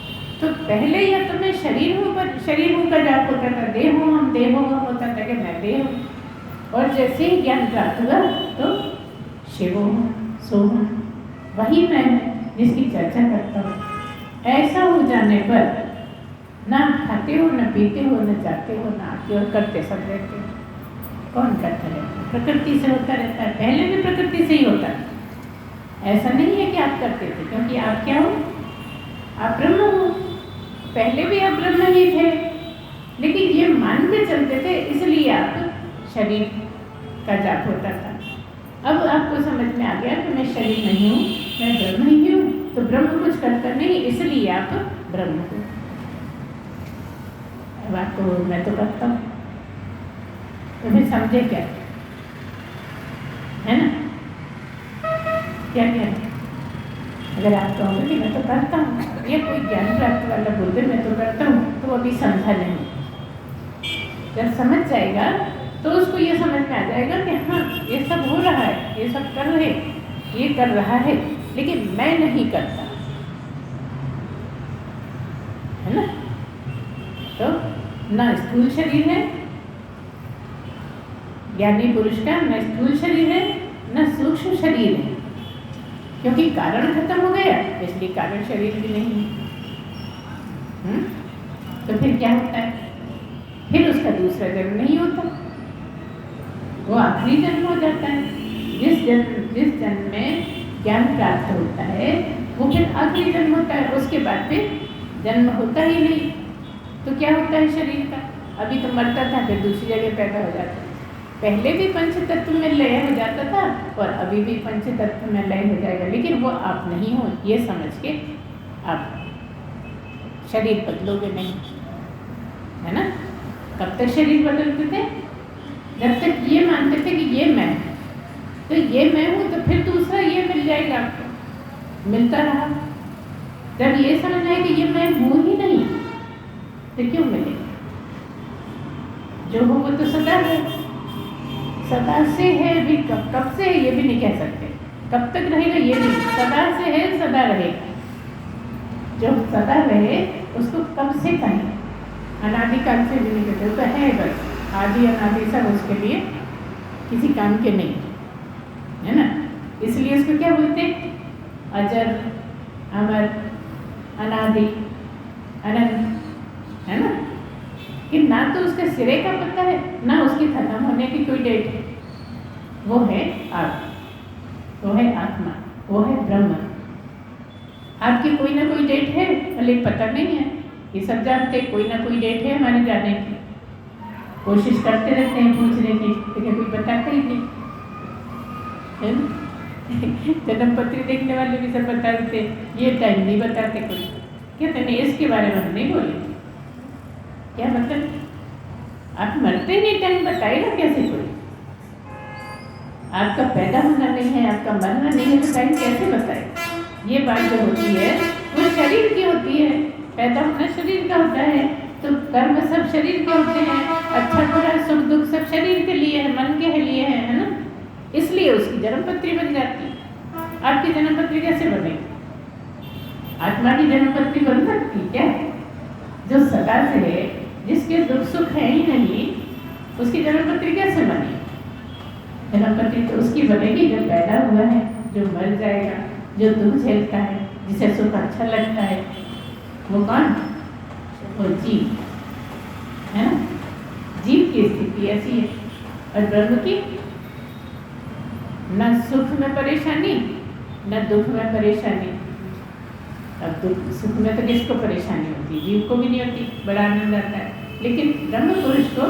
[SPEAKER 1] तो पहले या तो मैं शरीर हूँ, पर शरीर हूँ का जाप होता था, देह हूँ हम, देह हूँ होता था कि मैं देह हूँ। और जैसे ही ज्ञान प्राप्त हुआ तो शिव हूँ, सो हूँ, वही मैं हूँ जिसकी चर्चा करता हूँ। ऐसा हो जाने पर ना खाते हो, न पीते हो, न जाते हो, न आते हो, करते सब रहते हो। कौन करता रहता है? प्रकृति से होता रहता है, पहले भी प्रकृति से ही होता है। ऐसा नहीं है कि आप करते थे, क्योंकि आप क्या हो? आप ब्रह्म हो। पहले भी आप ब्रह्म ही थे, लेकिन ये मान के चलते थे, इसलिए आप शरीर का जाप होता था। अब आपको समझ में आ गया कि मैं शरीर नहीं हूँ, मैं ब्रह्म ही हूँ, तो ब्रह्म कुछ करता नहीं, इसलिए आप ब्रह्म हो। अब आपको मैं तो करता हूँ, तो फिर समझे क्या, है ना। क्या ज्ञान है? अगर आप कहोगे कि मैं तो करता हूँ, ये कोई ज्ञान प्राप्त वाला बोलते मैं तो करता हूँ, तो वो अभी समझा नहीं। जब समझ जाएगा तो उसको ये समझ में आ जाएगा कि हाँ ये सब हो रहा है, ये सब कर रहे, ये कर रहा है, लेकिन मैं नहीं करता, है ना। तो ना स्थूल शरीर है ज्ञानी पुरुष का, न स्थूल शरीर है न सूक्ष्म शरीर है, क्योंकि कारण खत्म हो गया, इसलिए कारण शरीर भी नहीं। तो फिर क्या होता है? फिर उसका दूसरा जन्म नहीं होता, वो आखिरी जन्म हो जाता है। जिस जन्म में ज्ञान प्राप्त होता है वो फिर आखिरी जन्म होता है, उसके बाद फिर जन्म होता ही नहीं। तो क्या होता है शरीर का? अभी तो मरता था, फिर दूसरी जगह पैदा हो जाता है। पहले भी पंच तत्व में लय हो जाता था और अभी भी पंच तत्व में लय हो जाएगा, लेकिन वो आप नहीं हो ये समझ के आप शरीर बदलोगे नहीं, है ना। कब तक शरीर बदलते थे? जब तक ये मानते थे कि ये मैं, तो ये मैं हूँ, तो फिर दूसरा ये मिल जाएगा आपको, मिलता रहा। जब ये समझ आए कि ये मैं हूँ ही नहीं, तो क्यों मिलेगा? जो हो वो तो सदा है, सदा से है भी, कब से है ये भी नहीं कह सकते, कब तक रहेगा ये भी, सदा से है सदा रहेगा। जो सदा रहे उसको कब से कहें? अनादिकाल से भी नहीं कहते, तो है बस आदि अनादि सब उसके लिए किसी काम के नहीं, है ना। इसलिए उसको क्या बोलते? अजर, अमर, अनादि, अनंत, है ना। कि ना तो उसके सिरे का पता है, ना उसकी खत्म होने की कोई डेट है। वो है आप, वो है आत्मा, वो है ब्रह्म। आपकी कोई ना कोई डेट है, भले पता नहीं है, ये सब जानते, कोई ना कोई डेट है हमारे जाने की, कोशिश करते रहते हैं पूछने की, लेकिन कोई बताता ही नहीं, है ना। जन्म पत्री देखने वाले भी सब बता देते, ये टाइम नहीं बताते कोई, कहते नहीं इसके बारे में हम नहीं बोले। क्या मतलब? आप मरते नहीं, टाइम बताएगा कैसे कोई? आपका पैदा होना नहीं है, आपका मरना नहीं है, तो टाइम कैसे बताएगा? ये बात जो होती है वो शरीर की होती है, पैदा होना शरीर का होता है, तो कर्म सब शरीर के होते हैं, अच्छा बुरा सुख दुख सब शरीर के लिए है, मन के लिए है ना। इसलिए उसकी जन्मपत्री बन जाती है। आपकी जन्मपत्री कैसे बनेगी? आत्मा की जन्मपत्री बन सकती क्या? जो सदा से है, जिसके दुख सुख है ही नहीं, उसकी जन्मपत्री कैसे बनेगी? जन्मपत्री तो उसकी बनेगी जो पैदा हुआ है, जो मर जाएगा, जो दुख झेलता है, जिसे सुख अच्छा लगता है, वो कौन? वो जीव, है ना। जीव की स्थिति ऐसी है, और ब्रह्म की न सुख में परेशानी न दुख में परेशानी। अब दुख सुख में तो किसको परेशानी होती? जीव को भी नहीं होती, बड़ा आनंद आता है। लेकिन ब्रह्म पुरुष को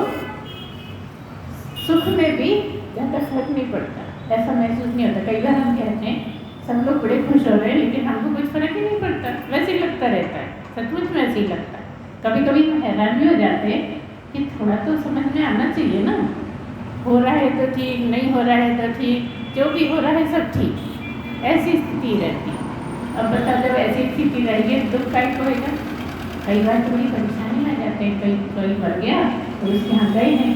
[SPEAKER 1] सुख में भी ज़्यादा फर्क नहीं पड़ता, ऐसा महसूस नहीं होता। कई बार हम कहते हैं सब लोग बड़े खुश हो रहे हैं, लेकिन हमको कुछ फर्क ही नहीं पड़ता, वैसे ही लगता रहता है, सचमुच में ऐसे ही लगता है। कभी कभी हम हैरान भी हो जाते हैं कि थोड़ा तो समझ में आना चाहिए ना, हो रहा है तो ठीक, नहीं हो रहा है तो ठीक, जो भी हो रहा है सब ठीक, ऐसी स्थिति रहती है। अब बता, जब ऐसी स्थिति रहेगी दुख का ही होएगा। कई बार तो बड़ी परेशानी आ जाते हैं, कोई मर गया तो उसके यहाँ गए हैं,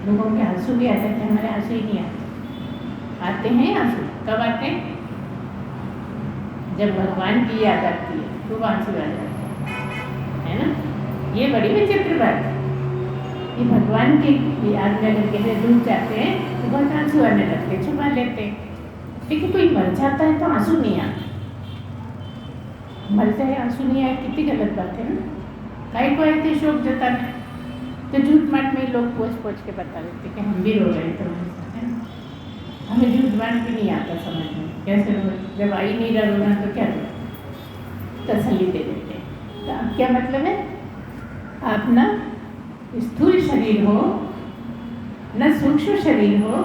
[SPEAKER 1] लोगों के आंसू भी आ जाते हैं, हमारे आंसू ही नहीं आते हैं आंसू कब आते हैं? जब भगवान की याद आती है तो आंसू आ जाते हैं, है ना। ये बड़ी विचित्र बात है, ये भगवान की याद में अगर कहीं डूब जाते हैं तो बहुत आंसू आने लगते, छुपा लेते हैं। लेकिन कोई मर जाता है तो आंसू नहीं आते, मर जाए आंसू नहीं आए, कितनी गलत बात है ना। काहे को आए थे शोक जताने? तो झूठ माट में लोग पोछ के बता देते कि हम भी रो रहे थे, हमें झूठ माट भी नहीं आता समझ में, कैसे रो, जब आई नहीं रहा रोना तो क्या रो, तसल्ली दे देते। तो अब क्या मतलब है? आप ना स्थूल शरीर हो, न सूक्ष्म शरीर हो,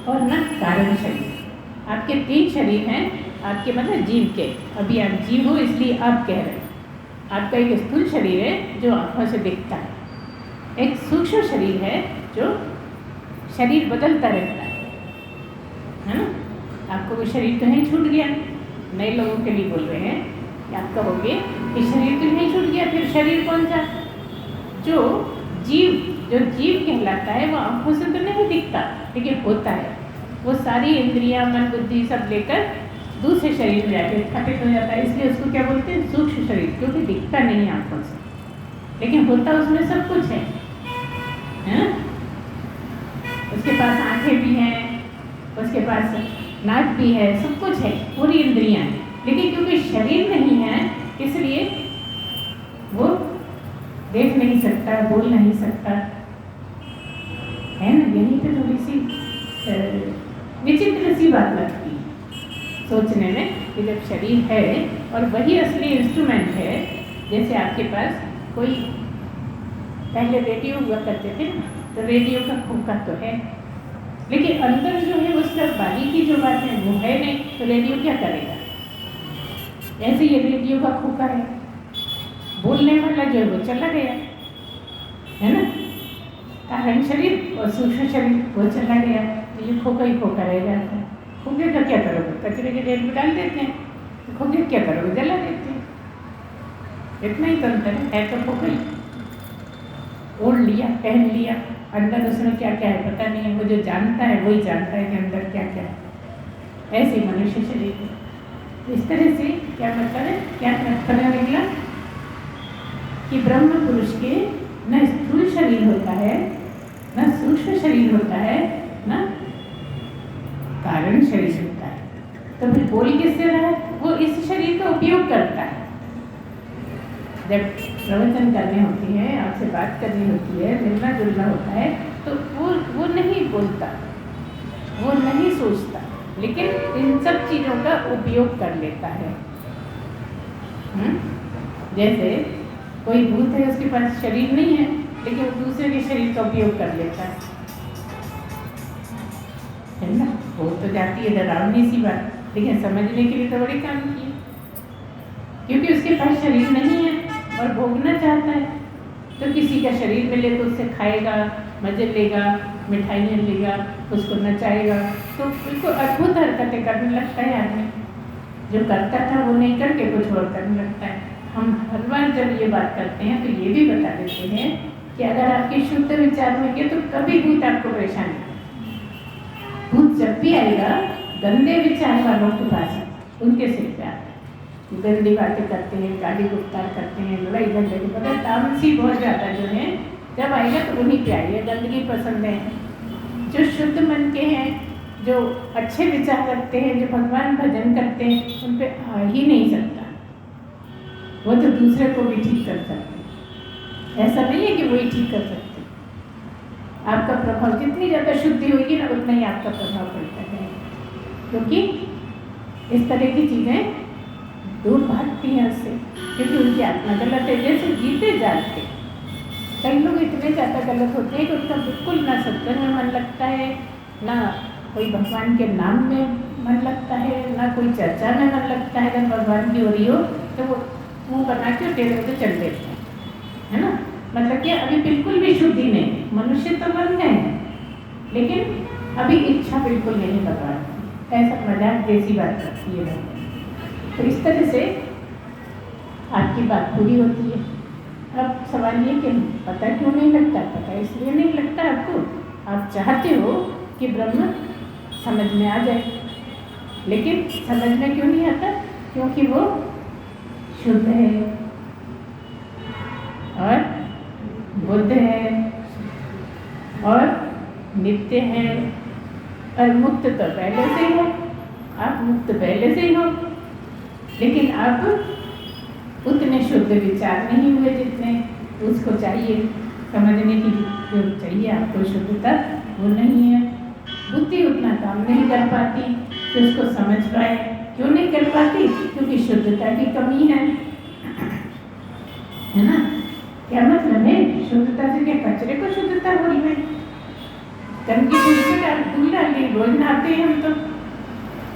[SPEAKER 1] और न कारण शरीर। आपके 3 शरीर हैं, आपके मतलब जीव के। अभी आप जीव हो इसलिए आप कह रहे हैं। आपका एक स्थूल शरीर है जो आँखों से दिखता है, एक सूक्ष्म शरीर है जो शरीर बदलता रहता है ना। आपको वो शरीर तो नहीं छूट गया। नए लोगों के लिए बोल रहे हैं कि आप कहोगे कि शरीर तो नहीं छूट गया, फिर शरीर कौन सा? जो जीव कहलाता है वो आँखों से तो नहीं दिखता, लेकिन होता है। वो सारी इंद्रियां, मन, बुद्धि सब लेकर दूसरे शरीर में जाके स्थापित हो जाता है। इसलिए उसको क्या बोलते हैं? सूक्ष्म शरीर, क्योंकि दिखता नहीं है आँखों से, लेकिन होता उसमें सब कुछ है। उसके पास आंखें भी हैं, उसके पास नाक भी है, सब कुछ है, पूरी इंद्रियां हैं, लेकिन क्योंकि शरीर नहीं है इसलिए वो देख नहीं सकता, बोल नहीं सकता, है ना। यहीं पे थोड़ी सी विचित्र सी बात लगती है सोचने में कि जब शरीर है और वही असली इंस्ट्रूमेंट है। जैसे आपके पास कोई पहले रेडियो हुआ करते थे ना, तो रेडियो का खोखा तो है, लेकिन अंदर जो है उसका बारीकी जो बात है वो है नहीं, तो रेडियो क्या करेगा? ऐसे ये रेडियो का खोखा है, बोलने वाला जो है वो चला गया, है ना। कारण शरीर और सूक्ष्म शरीर वो चला गया, तो ये खोखा ही खोखा रह जाता है। खोखे का क्या करोगे? कचरे के ढेर में डाल देते हैं। तो खोखे क्या करोगे? जला देते हैं। इतना ही तो अंतर है तो खोखा ही। ओढ़ लिया, पहन लिया, अंदर उसमें क्या क्या है पता नहीं है। वो जो जानता है वही जानता है कि अंदर क्या क्या है। ऐसे मनुष्य शरीर है। इस तरह से क्या मतलब है, क्या पता निकला कि ब्रह्म पुरुष के न स्थूल शरीर होता है, न सूक्ष्म शरीर होता है, न कारण शरीर होता है। तो फिर बोल किससे रहा है? वो इस शरीर का उपयोग करता है। जब प्रवचन करने होती है, आपसे बात करनी होती है, मिलना जुलना होता है, तो वो नहीं बोलता, वो नहीं सोचता, लेकिन इन सब चीज़ों का उपयोग कर लेता है। जैसे कोई भूत है, उसके पास शरीर नहीं है, लेकिन वो दूसरे के शरीर का उपयोग कर लेता है ना। हो तो जाती है डरावनी सी बात, लेकिन समझने के लिए तो बड़ी काम की है, क्योंकि उसके पास शरीर नहीं है और भोगना चाहता है। तो किसी का शरीर मिले तो उससे खाएगा, मजे लेगा, मिठाइयाँ लेगा, उसको नचाएगा, तो बिल्कुल अद्भुत हरकतें करने लगता है आदमी। जो करता था वो नहीं करके कुछ और करने लगता है। हम हर बार जब ये बात करते हैं तो ये भी बता देते हैं कि अगर आपके शुद्ध विचार होंगे तो कभी भूत आपको परेशान नहीं। भूत जब भी आएगा गंदे विचार वालों के पास, उनके सिर पे आता है। गंदी बातें करते हैं, गाली गुफ्तार करते हैं, लड़ाई झगड़े के पता तामसी बहुत ज़्यादा जो है, जब आएगा तो उन्हीं पे आइए। गंदगी पसंद है। जो शुद्ध मन के हैं, जो अच्छे विचार रखते हैं, जो भगवान भजन करते हैं, उन पे आ ही नहीं सकता। वो तो दूसरे को भी ठीक कर सकते। ऐसा नहीं है कि वही ठीक कर सकते। आपका प्रभाव जितनी ज़्यादा शुद्धि होगी ना, उतना ही आपका प्रभाव पड़ता है, क्योंकि इस तरह की चीज़ें दूर भागती हैं उससे, क्योंकि उनकी आत्मा गलत है। जैसे जीते जागते कई लोग इतने ज़्यादा गलत होते हैं कि उनका बिल्कुल ना सत्संग में मन लगता है, ना कोई भगवान के नाम में मन लगता है, ना कोई चर्चा में मन लगता है। अगर भगवान की हो रही हो तो वो मुँह बना के टेढ़े होकर चल देते हैं, है ना। मतलब कि अभी बिल्कुल भी शुद्धि नहीं। मनुष्य तो बन गए हैं, लेकिन अभी इच्छा बिल्कुल नहीं भगवान की। ऐसा मजाक जैसी बात करती है लोग। तो इस तरह से आपकी बात पूरी होती है। अब सवाल ये कि पता क्यों नहीं लगता? पता इसलिए नहीं लगता आपको, आप चाहते हो कि ब्रह्म समझ में आ जाए, लेकिन समझ में क्यों नहीं आता? क्योंकि वो शुद्ध है और बुद्ध है और नित्य है और मुक्त तो पहले से ही हो। आप मुक्त पहले से ही हो, लेकिन आप उतने शुद्ध विचार नहीं हुए जितने उसको चाहिए। समझने की जो चाहिए आपको शुद्धता, वो नहीं है। बुद्धि उतना काम नहीं कर पाती कि उसको समझ पाए। क्यों नहीं कर पाती? क्योंकि शुद्धता की कमी है ना। क्या मतलब है शुद्धता से? क्या कचरे को शुद्धता बोल रहे? गंदगी धूल डाल दी, रोज नहाते हैं हम तो,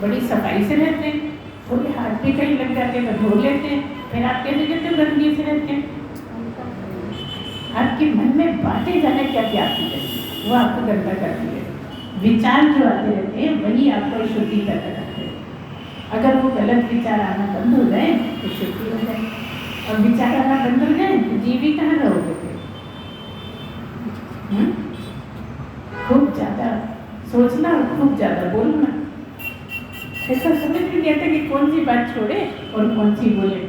[SPEAKER 1] बड़ी सफाई से रहते हैं, थोड़े हाथ भी कहीं लग जाते हैं तो धो लेते हैं, फिर आप कैसे कहते हो गंदगी से रहते हैं? आपके मन में बातें जाने क्या क्या आती है, वो आपको गंदा करती है। विचार जो आते रहते हैं वही आपको शुद्धि करता है। अगर वो गलत विचार आना बंद हो जाए तो शुद्धि हो जाए, और विचार आना बंद हो जाए तो जीव ही कहाँ रहोगे फिर? खूब ज़्यादा सोचना और खूब ज़्यादा बोलना, ऐसा समझ में नहीं आता कि कौन सी बात छोड़े और कौन सी बोले।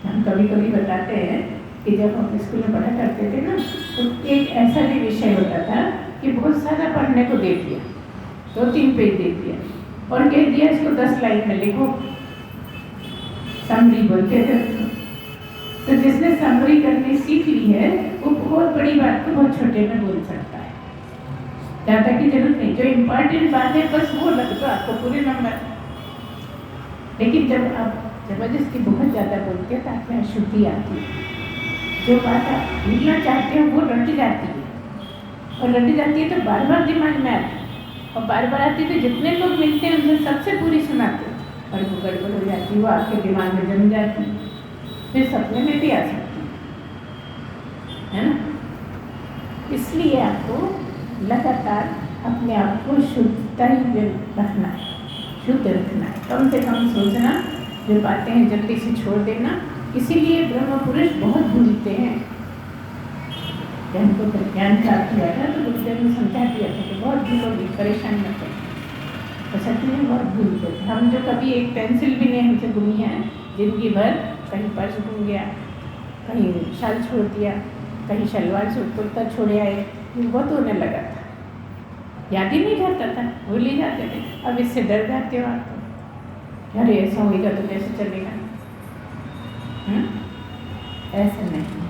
[SPEAKER 1] हम कभी कभी बताते हैं कि जब हम स्कूल में पढ़ा करते थे ना, तो एक ऐसा भी विषय होता था कि बहुत सारा पढ़ने को दे दिया, 2-3 पेज दे दिया और कह दिया इसको 10 लाइन में लिखो, समरी बोलते थे। तो जिसने समरी करनी सीख ली है वो बहुत बड़ी बात को बहुत छोटे में बोल सकता है, ज़्यादा की जरूरत नहीं। जो इम्पोर्टेंट बात है बस वो लग तो आपको पूरे नंबर। लेकिन जब आप जबरदस्ती बहुत ज़्यादा बोलते हैं तो आप में अशुद्धि आती है, जो बात आप भूलना चाहते हो वो रट जाती है, और रट जाती है तो बार बार दिमाग में आती है, और बार बार आती है तो जितने लोग मिलते हैं उनसे सबसे पूरी सुनाते हैं, और वो गड़बड़ हो जाती है, वो आपके दिमाग में जम जाती है, फिर सपने में भी आ सकती है ना। इसलिए आपको लगातार अपने आप को शुद्धता ही रखना है, शुद्ध रखना है, कम से कम सोचना, जो बातें हैं जल्दी से छोड़ देना। इसीलिए ब्रह्म पुरुष बहुत भूलते हैं। जब हमको ज्ञान प्राप्त हुआ था तो गुरुदेव ने समझा दिया था कि बहुत भूलोगी, परेशान न करें, और सच में बहुत भूलते थे हम। जो कभी एक पेंसिल भी नहीं हमसे गुमी है जिंदगी भर, कहीं पर्स गुम गया, कहीं शाल छोड़ दिया, कहीं शलवार सूट कुर्ता छोड़े आए, बहुत होने लगा था, याद ही नहीं रहता था, भूल ही जाते थे। अब इससे डर जाते हो आप, अरे ऐसा होगा तो कैसे चलेगा? ऐसा नहीं,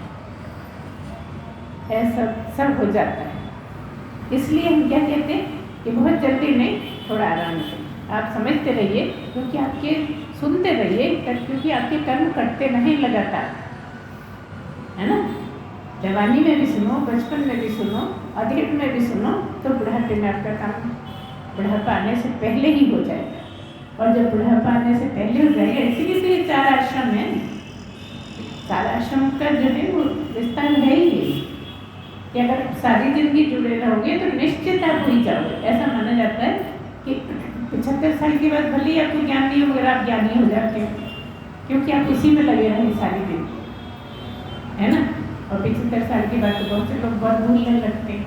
[SPEAKER 1] ऐसा सब हो जाता है। इसलिए हम क्या कहते हैं कि बहुत जल्दी नहीं, थोड़ा आराम से आप समझते रहिए, क्योंकि आपके सुनते रहिए, क्योंकि आपके कर्म करते नहीं लगातार, है ना। जवानी में भी सुनो, बचपन में भी सुनो, अधेड़ में भी सुनो, तो बुढ़ापे में आपका काम बुढ़ापा आने से पहले ही हो जाएगा। और जब बुढ़ापा आने से पहले हो जाएगा, इसीलिए तो ये 4 आश्रम है। 4 आश्रम का जो है वो विस्तार है ही यही कि अगर सारी जिंदगी जुड़े रहोगे तो निश्चित आप हो ही जाओगे। ऐसा माना जाता है कि 75 साल के बाद भले ही आपको ज्ञान नहीं हो, आप ज्ञानी हो जाते हो, क्योंकि आप उसी में लगे रहे सारी जिंदगी, है ना। और 75 साल के बाद तो बहुत से लोग बहुत भूलने लगते हैं,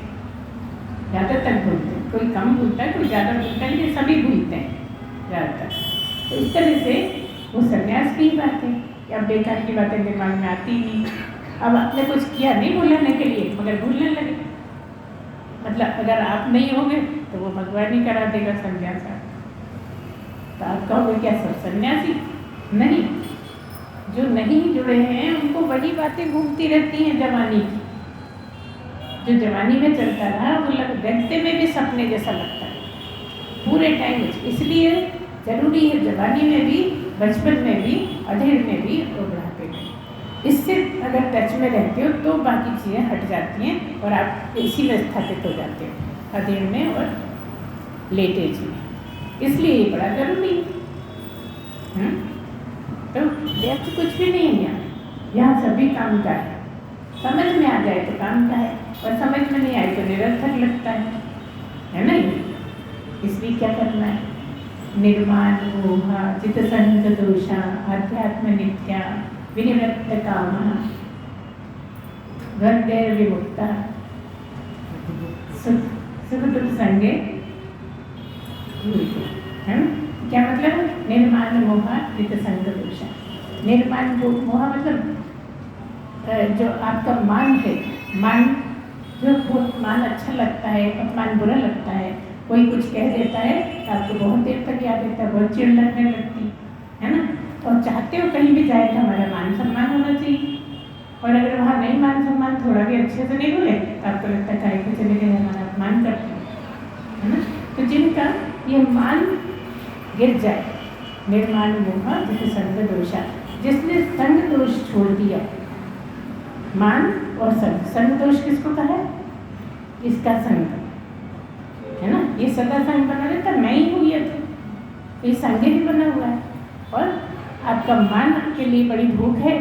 [SPEAKER 1] ज़्यादातर भूलते हैं, कोई कम भूलता है, कोई ज़्यादा भूलता है, लेकिन सभी भूलते हैं ज़्यादातर। तो इस तरह से वो संन्यास की ही बात है कि अब बेकार की बातें दिमाग में आती नहीं। अब आपने कुछ किया नहीं भूलने के लिए, मगर भूलने लगे, मतलब अगर आप नहीं होगे तो वो भगवान ही करा देगा संन्यास। तो आप कहोगे क्या सब सन्यासी? नहीं, जो नहीं जुड़े हैं उनको वही बातें घूमती रहती हैं जवानी की। जो जवानी में चलता रहा वो देखते में भी सपने जैसा लगता है पूरे टाइम। इसलिए जरूरी है जवानी में भी, बचपन में भी, अधेड़ में भी और बुढ़ापे में। इससे अगर टच में रहते हो तो बाकी चीज़ें हट जाती हैं और आप इसी में स्थापित हो जाते हो, अधेड़ में और लेट एज में। इसलिए ये बड़ा जरूरी है। तो व्यर्थ कुछ भी नहीं है यहाँ सभी काम का है। समझ में आ जाए तो काम का है, और समझ में नहीं आए तो निरर्थक लगता है ना। इसलिए क्या करना है? निर्माण मोहा चित्त संग दोषा अध्यात्म नित्या विनिवृत्त कामा गैर विमुक्ता सुख दुख संगे, है ना। क्या मतलब? निर्माण मोहा चित्त संग दोषा। निर्माण मोहा मतलब जो आपका मान है, मान जो बहुत मान अच्छा लगता है, अपमान बुरा लगता है, कोई कुछ कह देता है तो आपको बहुत देर तक याद रहता है, बहुत चिढ़ लगने लगती है ना। और चाहते हो कहीं भी जाए तो हमारा मान सम्मान होना चाहिए, और अगर वहाँ नहीं मान सम्मान, थोड़ा भी अच्छे से नहीं बोले तो आपको लगता है काहे को चले गए, हमारा अपमान करते हैं, है ना। तो जिनका ये मान गिर जाए, निर्माण मोहा जिसे संग दोषा, जिसने संग दोष छोड़ दिया, मान और संग दोष किसको कहा है? इसका संग, है ना। ये सदा संग बना रहता, मैं ही हूँ ये संग ही बना हुआ है। और आपका मान के लिए बड़ी भूख है,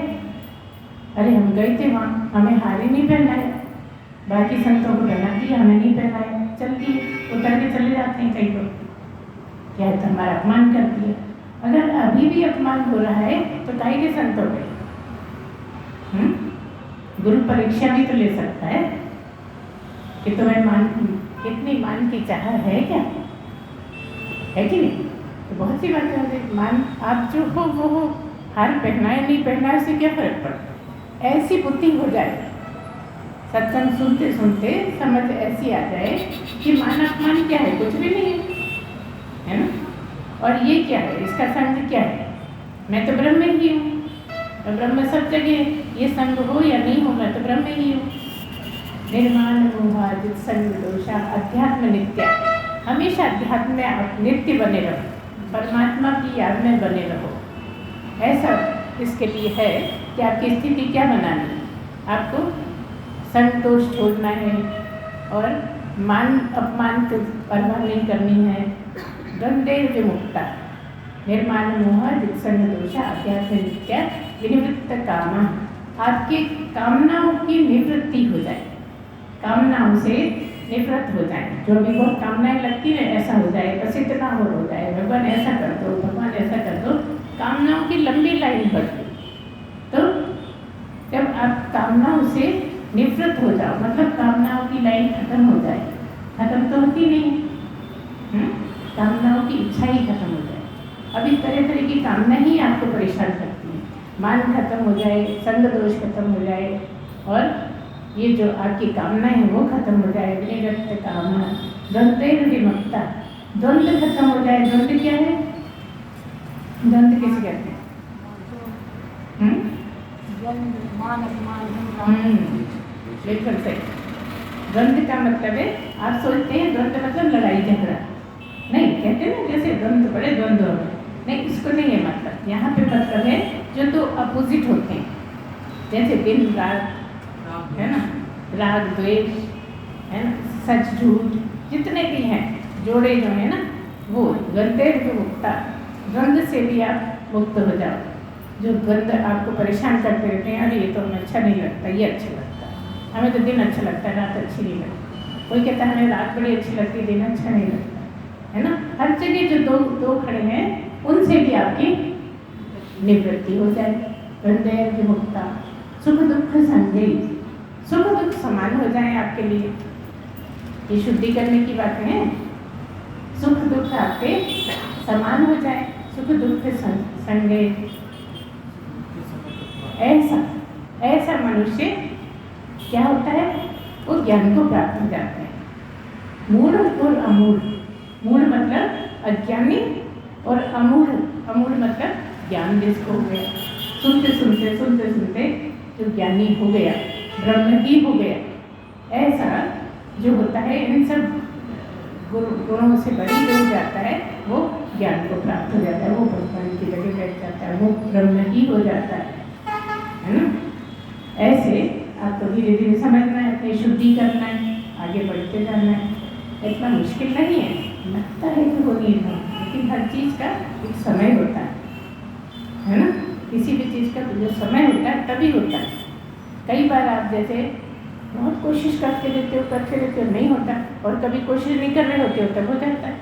[SPEAKER 1] अरे हम गए थे वहाँ, हमें हारी नहीं पहनाए, बाकी संतों को पहना दिया, हमें नहीं पहनाए, चलती उतर के चले जाते हैं कई लोग, क्या है तो हमारा अपमान कर दिया। अगर अभी भी अपमान हो रहा है तो काहे के संत हो गए? गुरु परीक्षा भी तो ले सकता है कि तुम्हें मान, कितनी मान की चाह है क्या, है कि नहीं? तो बहुत सी बातें होती, मान आप जो हो वो हो, हार पहनाए नहीं पहनाए से क्या फर्क पड़ता है? ऐसी बुद्धि हो जाए, सत्संग सुनते सुनते समझ ऐसी आ जाए कि मान अपमान क्या है, कुछ भी नहीं है ना? और ये क्या है, इसका संग क्या है? मैं तो ब्रह्म ही हूँ, मैं ब्रह्म सब जगह, ये संग हो या नहीं हो मैं तो ब्रह्म ही हूँ। निर्माण मोहाजित संग दोषा अध्यात्म नित्य, हमेशा अध्यात्म में आप नित्य बने रहो, परमात्मा की याद में बने रहो। ऐसा इसके लिए है कि आपकी स्थिति क्या बनानी है, आपको संतोष छोड़ना है और मान अपमान को परवाह नहीं करनी है। द्वंद्व विमुक्ता निर्माण मोह जित्संग दोषा अध्यात्म नित्य विनिवृत्त कामा, आपकी कामनाओं की निवृत्ति हो जाए, कामनाओं से निवृत्त हो जाए। जो भी बहुत कामनाएं लगती है ऐसा हो जाए, बस इतना हो जाए, भगवान ऐसा कर दो, भगवान ऐसा कर दो, कामनाओं की लंबी लाइन बढ़ती। तो जब आप कामनाओं से निवृत्त हो जाओ, मतलब कामनाओं की लाइन खत्म हो जाए, खत्म तो होती नहीं, कामनाओं की इच्छा ही खत्म हो जाए। अभी तरह तरह की कामना ही आपको परेशान करती है, मान खत्म हो जाए, संग दोष खत्म हो जाए और ये जो आपकी कामनाएं हैं वो खत्म हो जाए। विनिवृत्त कामना द्वंद्व विमुक्ता, द्वंद्व खत्म हो जाए। द्वंद्व क्या है? द्वंद्व किसे कहते हैं? बिल्कुल सही। द्वंद्व का मतलब है, आप सोचते हैं द्वंद्व मतलब लड़ाई झगड़ा, नहीं, कहते हैं ना जैसे द्वंद्व बड़े द्वंद्व हो, नहीं, इसको नहीं है मतलब। यहाँ पे मतलब है जो दो अपोजिट होते हैं, जैसे दिन रात है ना, राग द्वेष है ना, सच झूठ, जितने भी हैं जोड़े जो है ना, वो द्वंद्व मुक्ता, द्वंद्व से भी आप मुक्त हो जाओ। जो द्वंद्व आपको परेशान करते रहते हैं, अरे ये तो हमें अच्छा नहीं लगता, ये अच्छा लगता है, हमें तो दिन अच्छा लगता है, रात अच्छी नहीं लगती। कोई कहता है हमें रात बड़ी अच्छी लगती है, दिन अच्छा नहीं लगता, है ना। हर जगह जो दो खड़े हैं उनसे भी आपकी निवृत्ति हो जाए। द्वंद्व विमुक्ता सुख दुख संगे, सुख दुख समान हो जाए आपके लिए, ये शुद्धि करने की बातें हैं। सुख दुख आपके समान हो जाए, सुख दुख संगे, ऐसा मनुष्य क्या होता है, वो ज्ञान को प्राप्त हो जाता है। मूढ़ और अमूढ़, मूढ़ मतलब अज्ञानी और अमूढ़ मतलब ज्ञान जिसको हो गया, सुनते सुनते जो ज्ञानी हो गया, ब्रह्म ही हो गया, ऐसा जो होता है इन सब गुणों से बड़ी हो जाता है, वो ज्ञान को प्राप्त हो जाता है, वो भगवान की जगह बैठ जाता है, वो ब्रह्म ही हो जाता है ना। ऐसे आपको धीरे धीरे समझना है, अपनी शुद्धि करना है, आगे बढ़ते जाना है। इतना मुश्किल नहीं है, लगता है कि वो नहीं है, लेकिन हर चीज़ का एक समय होता है ना। किसी भी चीज़ का जो समय होता है तभी होता है। कई बार आप जैसे बहुत कोशिश करते रहते हो, नहीं होता, और कभी कोशिश नहीं कर रहे होते हो तब हो जाता है।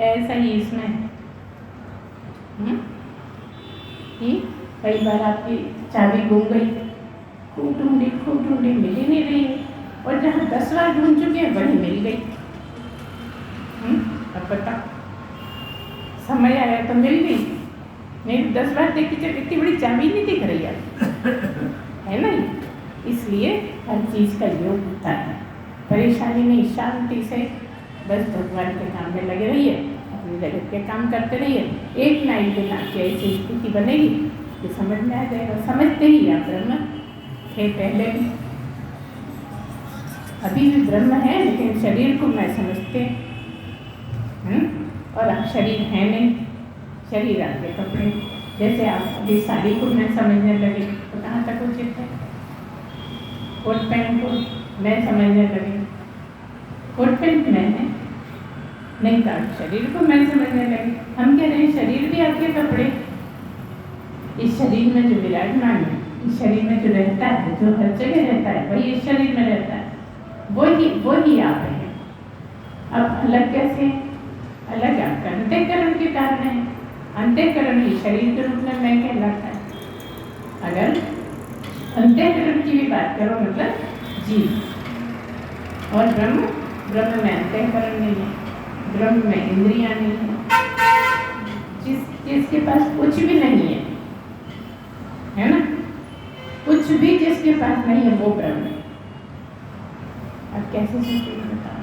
[SPEAKER 1] ऐसा ही इसमें कि कई बार आपकी चाबी गुम गई, खूब ढूंढी मिल ही नहीं रही है, और जहाँ 10 बार ढूंढ चुके हैं वहीं मिल गई। अब पता समय आया तो मिल गई, नहीं 10 बार देखी जब इतनी बड़ी चाबी नहीं दिख रही है ना। इसलिए हर चीज़ का योग होता है, परेशानी नहीं, शांति से बस भगवान के काम में लगे रहिए, अपने जगत के काम करते रहिए। एक ना एक दिन आपकी ऐसी स्थिति बनेगी कि समझ में आ जाएगा। समझते ही आप ब्रह्म थे पहले भी, अभी भी ब्रह्म है, लेकिन शरीर को मैं समझते और आप शरीर है नहीं, शरीर आपके कपड़े। जैसे आप अभी साड़ी को मैं समझने लगी तो कहाँ तक उचित है, कोट पैंट को मैं समझने लगी, कोट पैंट मैं है नहीं था, शरीर को मैं समझने लगी। हम कह रहे हैं शरीर भी आपके कपड़े, इस शरीर में जो विराजमान है, इस शरीर में जो रहता है, जो हर जगह रहता है, वही इस शरीर में रहता है, वही आप हैं। अब अलग कैसे? अलग आपका अंतःकरण के कारण है, अंतःकरण ही शरीर के रूप में मैं कहलाता है। अगर अंतःकरण की भी बात करो मतलब जीव, और ब्रह्म में अंतःकरण नहीं है, ब्रह्म में इंद्रियां नहीं है, जिसके पास कुछ भी नहीं है ना, कुछ भी जिसके पास नहीं है वो ब्रह्म है। अब कैसे सोचेंगे बताओ?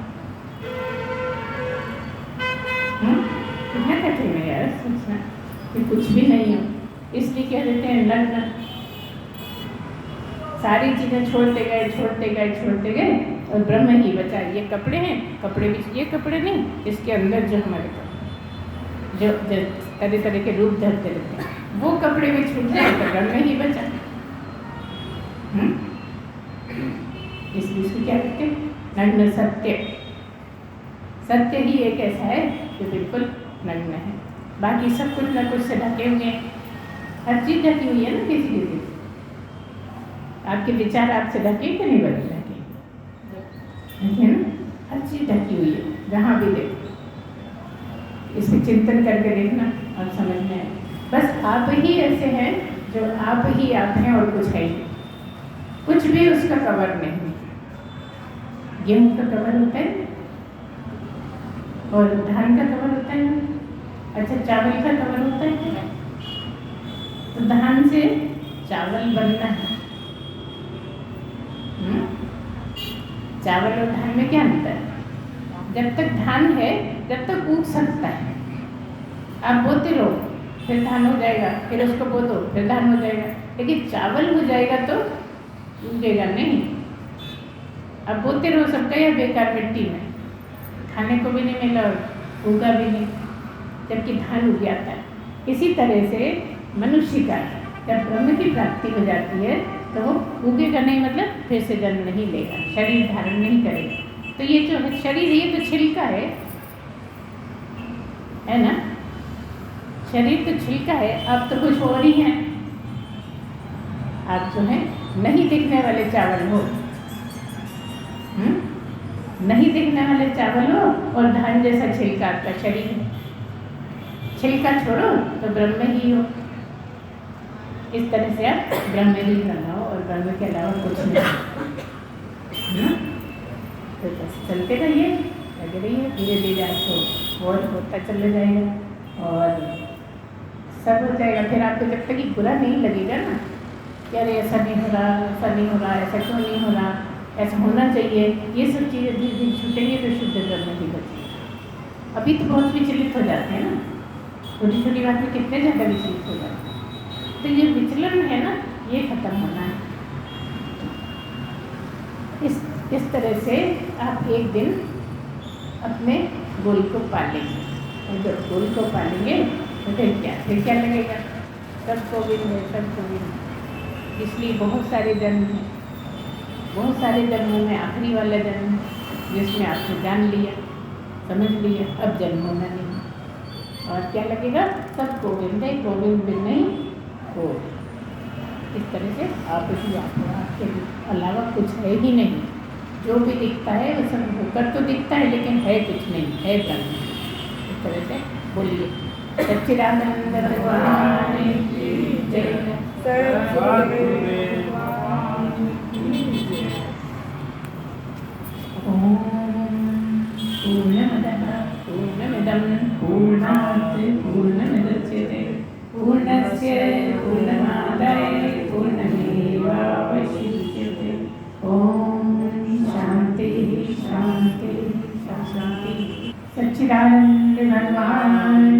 [SPEAKER 1] कितना कठिन है यार सोचना कि कुछ भी नहीं हो। इसलिए कह देते हैं लग्न, सारी चीजें छोड़ते गए और ब्रह्म ही बचा। ये कपड़े हैं, कपड़े भी ये कपड़े नहीं, इसके अंदर जो हमारे जो तरह तरह के रूप धरते रहते हैं वो कपड़े भी छूट जाए तो ब्रह्म ही बचा। इसलिए इसको क्या कहते हैं? नग्न सत्य। सत्य ही एक ऐसा है जो बिल्कुल नग्न है, बाकी सब कुछ न कुछ से ढके हुए हैं। हर चीज ढकी हुई है ना किसी किसी। आपके विचार आपसे ढके कि नहीं ढके? है ना, हर चीज ढकी हुई है, जहाँ भी देखो। इसमें चिंतन करके देखना और समझ में आए। बस आप ही ऐसे हैं जो आप ही आप हैं और कुछ है ही, कुछ भी उसका कवर नहीं। गेहूं का कवर होता है और धान का कवर होता है, अच्छा चावल का कवर होता है। तो धान से चावल बनना है। चावल और धान में क्या अंतर है? जब तक धान है जब तक उग सकता है, आप बोते रहो फिर धान हो जाएगा, फिर उसको बो दो फिर धान हो जाएगा। लेकिन चावल हो जाएगा तो उगेगा नहीं। अब बोते रहो सबका या बेकार मिट्टी में, खाने को भी नहीं मिला और उगा भी नहीं, जबकि धान उग जाता है। इसी तरह से मनुष्य का जब ब्रह्म की प्राप्ति हो जाती है तो वो उगेगा नहीं, मतलब फिर से जन्म नहीं लेगा, शरीर धारण नहीं करेगा। तो ये जो है शरीर, ये तो छिलका है ना, शरीर तो छिलका है। आप तो कुछ और ही हैं, आप जो है नहीं दिखने वाले चावल हो, नहीं दिखने वाले चावल हो और धान जैसा छिलका आपका शरीर है। छिलका छोड़ो तो ब्रह्म ही हो। इस तरह से आप ब्रह्म ही बनाओ और ब्रह्म के अलावा कुछ नहीं। तो बस चलते रहिए, लगे रहिए, धीरे धीरे आपको और होता चला जाएगा और सब हो जाएगा। फिर आपको जब तक कि बुरा नहीं लगेगा ना कि अरे ऐसा नहीं हो रहा, ऐसा नहीं हो रहा, ऐसा क्यों नहीं हो रहा, ऐसा होना चाहिए, ये सब चीज़ें धीरे धीरे छूटेंगे तो शुद्ध ब्रह्म ही बचेगा। अभी तो बहुत विचलित हो जाते हैं ना, छोटी छोटी बात में कितने ज़्यादा विचलित हो जाते हैं। तो ये विचलन है ना, ये खत्म होना है। इस तरह से आप एक दिन अपने गोल को पालेंगे, और जब गोल को पालेंगे तो फिर क्या लगेगा? सब गोविंद है, सब गोविंद। इसलिए बहुत सारे जन्म हैं, बहुत सारे जन्मों में आखिरी वाला जन्म जिसमें आपने जान लिया, समझ लिया, अब जन्म होना नहीं। और क्या लगेगा? सब गोविंद है, गोविंद बिन नहीं हो। इस तरह से आप ही आपको, आपके अलावा कुछ है ही नहीं। जो भी दिखता है वो सब होकर तो दिखता है लेकिन है कुछ नहीं, है ब्रह्म। इस तरह से बोलिए सच्चिदानंद भगवान की जय। पूर्णमदः पूर्णमिदं पूर्णात् पूर्णमुदच्यते पूर्णस्य पूर्णमादाय पूर्णमेवावशिष्यते। ओम शांति शांति शांति। सच्चिदानंद भगवान